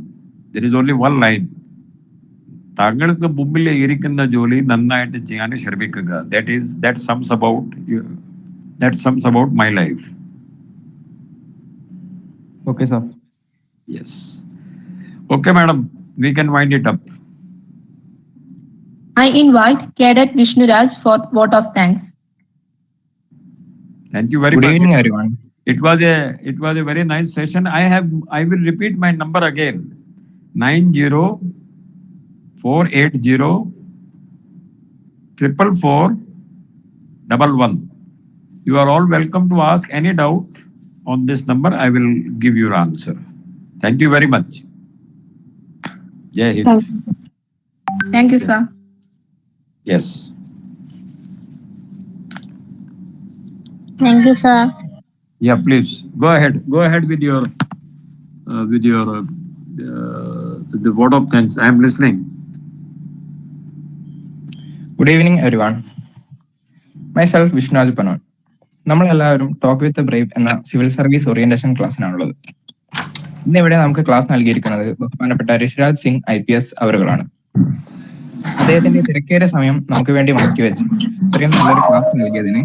There is only one line. താങ്കൾക്ക് മുമ്പിൽ ഇരിക്കുന്ന ജോലി നന്നായിട്ട് ചെയ്യാൻ ശ്രമിക്കുക. That sums about my life. Okay, sir. Yes. Okay, madam. We can wind it up. I invite Cadet Vishnuraj for vote of thanks. Thank you very Good much. evening, everyone. It was a very nice session. I will repeat my number again. 9048044411. You are all welcome to ask any doubt on this number. I will give your answer. Thank you very much. Jai Hind. Thank you. Thank you, sir. Yes. Thank you, sir. Yeah, please go ahead. Go ahead with your the vote of thanks. I am listening. Good evening, everyone. Myself, Vishnuraj Panon. നമ്മളെല്ലാവരും talk with Brave എന്ന civil service orientation ക്ലാസ്സിനാണുള്ളത്. ഇന്നിവിടെ നമുക്ക് class നൽകിയിരിക്കുന്നത് ബഹുമാനപ്പെട്ട Rishiraj Singh IPS അവറുകളാണ്. അദ്ദേഹത്തിന്റെ തിരക്കേറിയ സമയം നമുക്ക് വേണ്ടി മാറ്റിവെച്ച് ഇത്രയും നല്ലൊരു ക്ലാസ് നൽകിയതിന്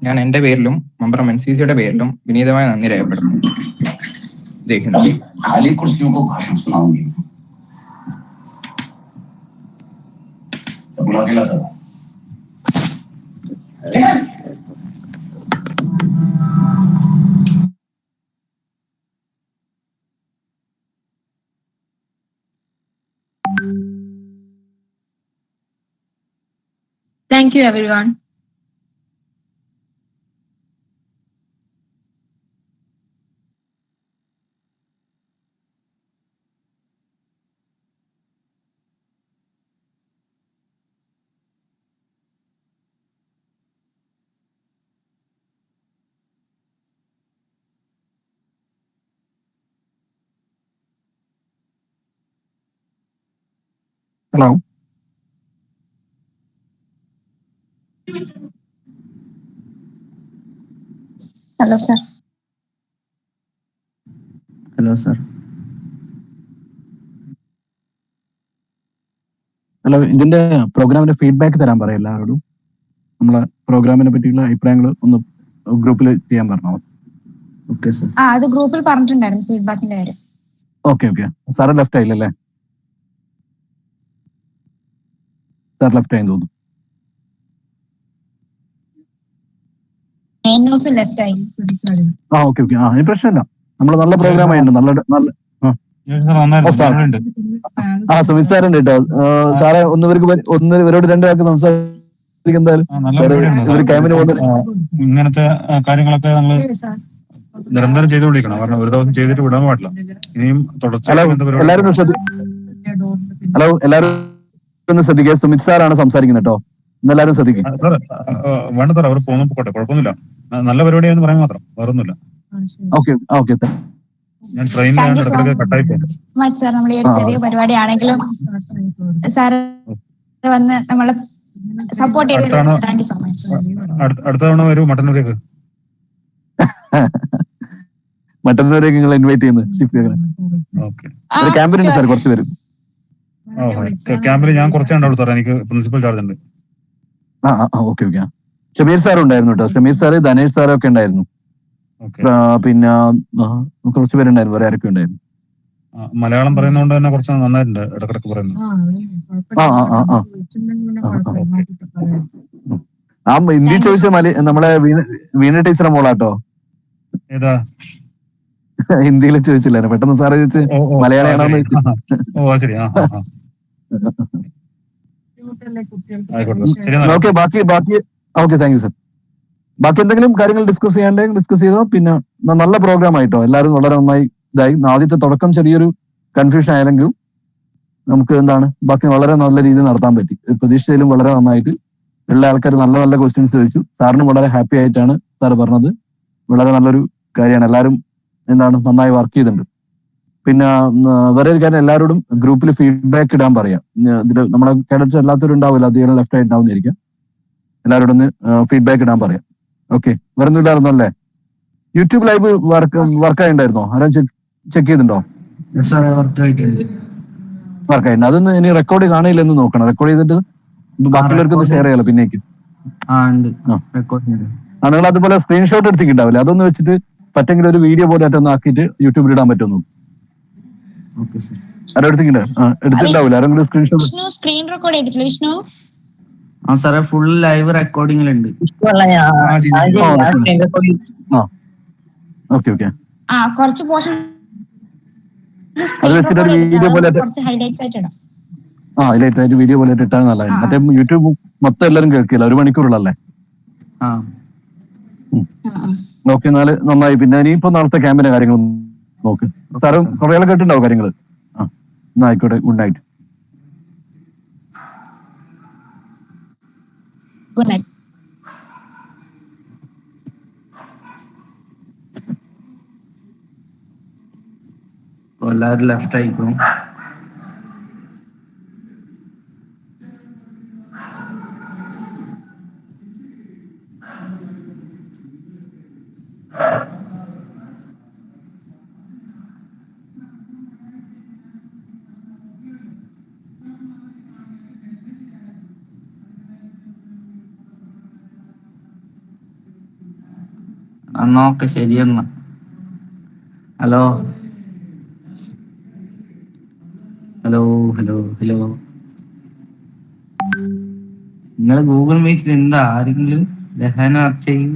ഞാൻ എന്റെ പേരിലും മെമ്പർ NCCയുടെ പേരിലും വിനീതമായ നന്ദി രേഖപ്പെടുത്തുന്നു. ജയ് ഹിന്ദ്. खाली कुर्सियों को भाषण सुनाऊंगी. बुला के ला sir. Thank you, everyone. Hello. Hello, sir. Hello, sir. അല്ല, ഇതിന്റെ പ്രോഗ്രാമിന്റെ ഫീഡ്ബാക്ക് തരാൻ പറയാം എല്ലാവരോടും. നമ്മളെ പ്രോഗ്രാമിനെ പറ്റിയുള്ള അഭിപ്രായങ്ങൾ ഒന്ന് ഗ്രൂപ്പിൽ ചെയ്യാൻ പറഞ്ഞോ. Okay sir. അത് ഗ്രൂപ്പിൽ പറഞ്ഞിട്ടുണ്ടായിരുന്നു ഫീഡ്ബാക്കിന്റെ കാര്യം. Okay okay. സാറ് ലെഫ്റ്റ് ആയില്ലല്ലേ? സാർ ലെഫ്റ്റ് ആയി തോന്നുന്നു. ലെഫ്റ്റ് ആയി. Okay okay. പ്രശ്നമില്ല. നമ്മൾ നല്ല പ്രോഗ്രാം ആയിട്ടുണ്ട്. നല്ല സുമിത് സാറുണ്ട് കേട്ടോ. സാറെ ഇവരോട് രണ്ടുപേർക്ക് സംസാരിക്കും. എന്തായാലും ഇവര് ക്യാമ്പിന് പോകുന്നത് ഇങ്ങനത്തെ കാര്യങ്ങളൊക്കെ നമ്മൾ നിരന്തരം ചെയ്തുകൊണ്ടിരിക്കണം. കാരണം ഒരു ദിവസം ചെയ്തിട്ട് വിടാൻ പാടില്ല. ഇനിയും തുടർച്ചയായി എല്ലാവരും ഒന്ന് ശ്രദ്ധിക്കുക. സുമിത് സാറാണ് സംസാരിക്കുന്നത് കേട്ടോ. എല്ലാവരും ശ്രദ്ധിക്കും. വേണ്ട സാർ, അവർ പോട്ടെ, കുഴപ്പമൊന്നുമില്ല. നല്ല പരിപാടിയാന്ന് പറയാൻ മാത്രം, വേറൊന്നുമില്ല. Okay okay. ഞാൻ ട്രെയിനിലാണ് ഇടയ്ക്കിടയ്ക്ക് കട്ടായി പോകും. നമ്മൾ ഈ ഒരു ചെറിയ പരിപാടിയാണെങ്കിലും സാർ വന്ന് നമ്മളെ സപ്പോർട്ട് ചെയ്തതിന് താങ്ക് യു സോ മച്ച്. അടുത്ത തവണ വരൂ മട്ടന്നൂരേക്ക്. മട്ടന്നൂരേക്ക് നിങ്ങൾ ഇൻവൈറ്റ് ചെയ്യുന്നത് ക്യാമ്പിനുണ്ട് സാർ. കുറച്ച് പേര് ക്യാമ്പിൽ ഞാൻ കുറച്ചേ ഉണ്ടാവുള്ളൂ സാർ. എനിക്ക് പ്രിൻസിപ്പൽ ചാർജ് ഉണ്ട്. Okay okay. ഷമീർ സാർ ഉണ്ടായിരുന്നു കേട്ടോ. ഷമീർ സാറ്, ധനേഷ് സാറൊക്കെ ഉണ്ടായിരുന്നു. പിന്നെ കുറച്ച് പേരുണ്ടായിരുന്നു. വേറെ ആരൊക്കെ ഉണ്ടായിരുന്നു? മലയാളം പറയുന്നതുകൊണ്ട് തന്നെ കുറച്ച് നന്നായിട്ടുണ്ട്. ഇടക്കിടക്ക് പറയുന്നു. ഹിന്ദി ചോദിച്ച നമ്മളെ വീണ ടീച്ചറെ മോളാട്ടോ. ഏതാ? ഹിന്ദിയിൽ ചോദിച്ചില്ല, പെട്ടെന്ന് സാറ് ചോദിച്ച് മലയാളിയാണോന്ന് ചോദിച്ചു. ശരി. ഓക്കെ. ബാക്കി ഓക്കെ. Thank you sir. ബാക്കി എന്തെങ്കിലും കാര്യങ്ങൾ ഡിസ്കസ് ചെയ്യാണ്ടെങ്കിൽ ഡിസ്കസ് ചെയ്തോ. പിന്നെ നല്ല പ്രോഗ്രാം ആയിട്ടോ. എല്ലാവരും വളരെ നന്നായി ഇതായി. ആദ്യത്തെ തുടക്കം ചെറിയൊരു കൺഫ്യൂഷൻ ആയെങ്കിലും നമുക്ക് ബാക്കി വളരെ നല്ല രീതിയിൽ നടത്താൻ പറ്റി. പ്രതീക്ഷയിലും വളരെ നന്നായിട്ട് എല്ലാ ആൾക്കാരും നല്ല നല്ല ക്വസ്റ്റ്യൻസ് ചോദിച്ചു. സാറിന് വളരെ ഹാപ്പി ആയിട്ടാണ് സാർ പറഞ്ഞത്. വളരെ നല്ലൊരു കാര്യമാണ്. എല്ലാവരും നന്നായി വർക്ക് ചെയ്തിട്ടുണ്ട്. പിന്നെ വേറെ ഒരു കാര്യം, എല്ലാവരോടും ഗ്രൂപ്പിൽ ഫീഡ്ബാക്ക് ഇടാൻ പറയാം. ഇതിൽ നമ്മുടെ കേഡറ്റ്സ് എല്ലാത്തവരും ഉണ്ടാവില്ല, അധികം ലെഫ്റ്റ് ആയിട്ട് ഉണ്ടാവുന്നതായിരിക്കും. എല്ലാവരോടും ഒന്ന് ഫീഡ്ബാക്ക് ഇടാൻ പറയാം. ഓക്കെ. വേറെ ഒന്നും ഇല്ലായിരുന്നു അല്ലേ? യൂട്യൂബ് ലൈവ് വർക്കായി ഉണ്ടായിരുന്നോ? ആരും ചെക്ക് ചെയ്തിട്ടുണ്ടോ? വർക്കായിട്ടുണ്ട്. അതൊന്ന് ഇനി റെക്കോർഡ് കാണില്ലെന്ന് നോക്കണം. റെക്കോർഡ് ചെയ്തിട്ട് ബാക്കിയുള്ളവർക്ക് ഒന്ന് ഷെയർ ചെയ്യാലോ പിന്നേക്ക്. നിങ്ങൾ അതുപോലെ സ്ക്രീൻഷോട്ട് എടുത്തിട്ടുണ്ടാവില്ലേ? അതൊന്ന് വെച്ചിട്ട് പറ്റെങ്കിലും ഒരു വീഡിയോ പോലെ ആയിട്ടൊന്ന് ആക്കിയിട്ട് യൂട്യൂബിൽ ഇടാൻ പറ്റുമോ? ആരോ എടുത്തിട്ടുണ്ടാവില്ല? ആരെങ്കിലും സ്ക്രീൻഷോട്ട് സ്ക്രീൻ റെക്കോർഡ് ചെയ്തിട്ടില്ല വിഷ്ണു? സാറേ ഫുൾ ലൈവ് റെക്കോർഡിംഗിലുണ്ട്. Okay okay. കുറച്ച് പോർഷൻ അത് വെച്ചിട്ട് ഒരു വീഡിയോ പോലെ ഹൈലൈറ്റ് ആയിട്ട് ഇടാം. ഹൈലൈറ്റ് ആയിട്ട് വീഡിയോ പോലെ ഇട്ടാൽ നല്ലതായിരുന്നു. മറ്റേ യൂട്യൂബ് മൊത്തം എല്ലാവരും കേൾക്കില്ല, ഒരു മണിക്കൂറുള്ളല്ലേ. ഓക്കെ. എന്നാല് നന്നായി. പിന്നെ ഇനിയിപ്പോ നാളത്തെ ക്യാമ്പിന്റെ കാര്യങ്ങൾ നോക്ക്. സാറ് കുറെ ആൾ കേട്ടിട്ടുണ്ടാവും കാര്യങ്ങൾ. എന്നാ ആയിക്കോട്ടെ. Good night. Good night. എല്ലാവരും ലെഫ്റ്റ് ആയിക്കും. നോക്കെ ശരിയെന്നാ. ഹലോ ഹലോ ഹലോ ഹലോ, നിങ്ങൾ ഗൂഗിൾ മീറ്റിൽ എന്താ ആരെങ്കിലും? രഹാന അർച്ചയും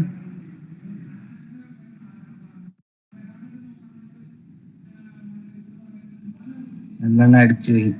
എന്താണ് അടിച്ചു പോയി.